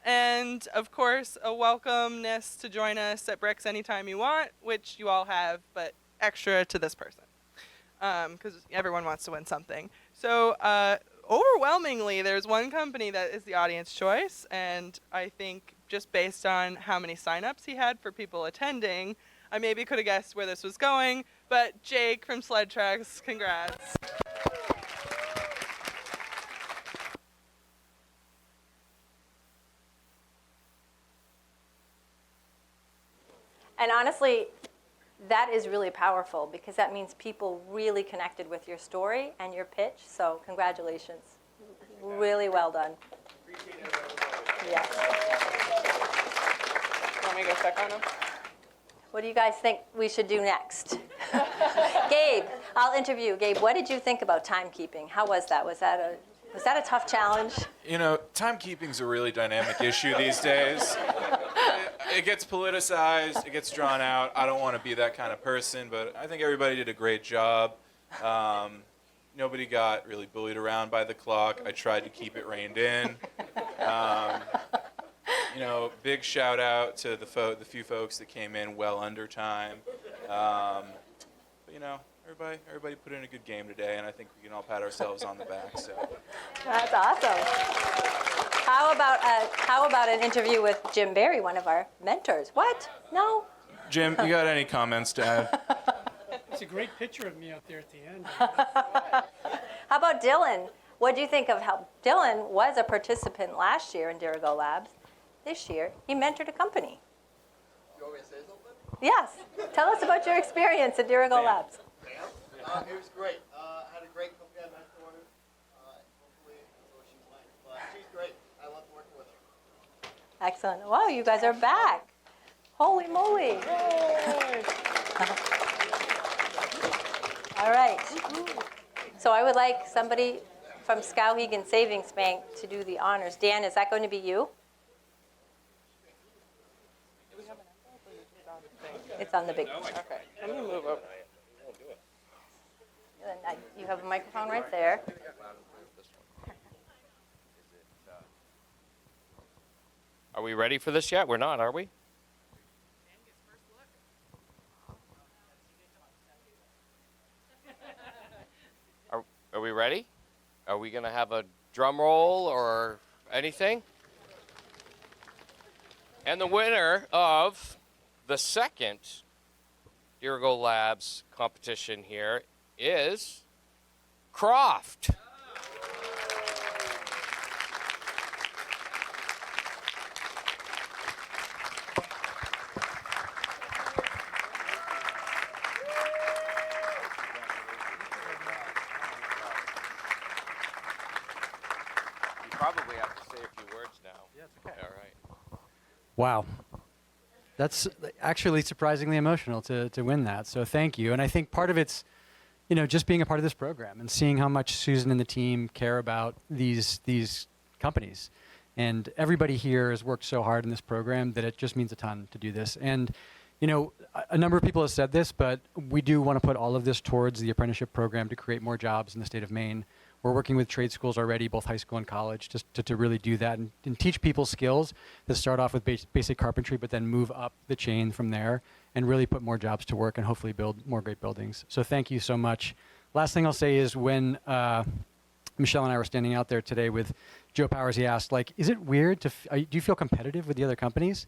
And of course, a welcomeness to join us at Bricks anytime you want, which you all have, but extra to this person. Because everyone wants to win something. So overwhelmingly, there's one company that is the audience choice, and I think just based on how many signups he had for people attending, I maybe could have guessed where this was going, but Jake from Sled Tracks, congrats. And honestly, that is really powerful, because that means people really connected with your story and your pitch. So congratulations. Really well done. Appreciate it. Yes. Want me to go check on him? What do you guys think we should do next? Gabe, I'll interview. Gabe, what did you think about timekeeping? How was that? Was that a tough challenge? You know, timekeeping's a really dynamic issue these days. It gets politicized, it gets drawn out. I don't want to be that kind of person, but I think everybody did a great job. Nobody got really bullied around by the clock. I tried to keep it reined in. big shout out to the few folks that came in well under time. But everybody put in a good game today, and I think we can all pat ourselves on the back. So That's awesome. How about an interview with Jim Barry, one of our mentors? What? No? Jim, you got any comments to add? It's a great picture of me out there at the end. How about Dylan? What do you think of how Dylan was a participant last year in Dirigo Labs? This year, he mentored a company. You want me to say something? Yes. Tell us about your experience at Dirigo Labs. It was great. I had a great company I mentored. Hopefully, that's what she's like. But she's great. I loved working with her. Excellent. Wow, you guys are back. Holy moly. All right. So I would like somebody from Skowhegan Savings Bank to do the honors. Dan, is that going to be you? It's on the big. Okay. Let me move up. You have a microphone right there. Are we ready for this yet? We're not, are we? Are we ready? Are we going to have a drum roll or anything? And the winner of the second Dirigo Labs competition here is Croft. You probably have to say a few words now. Yeah, it's okay. All right. Wow. That's actually surprisingly emotional to win that. So thank you. And I think part of it's, just being a part of this program and seeing how much Susan and the team care about these companies. And everybody here has worked so hard in this program that it just means a ton to do this. And, a number of people have said this, but we do want to put all of this towards the apprenticeship program to create more jobs in the state of Maine. We're working with trade schools already, both high school and college, just to really do that and teach people skills that start off with basic carpentry, but then move up the chain from there and really put more jobs to work and hopefully build more great buildings. So thank you so much. Last thing I'll say is when Michelle and I were standing out there today with Joe Powers, he asked, is it weird do you feel competitive with the other companies?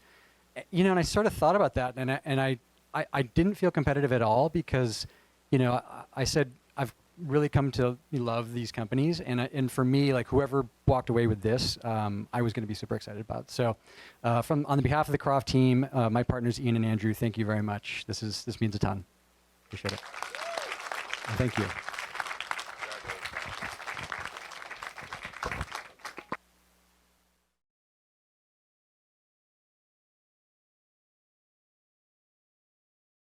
And I sort of thought about that, and I didn't feel competitive at all because, I said, I've really come to love these companies, and for me, whoever walked away with this, I was going to be super excited about. So, on the behalf of the Croft team, my partners Ian and Andrew, thank you very much. This means a ton. Appreciate it. Thank you.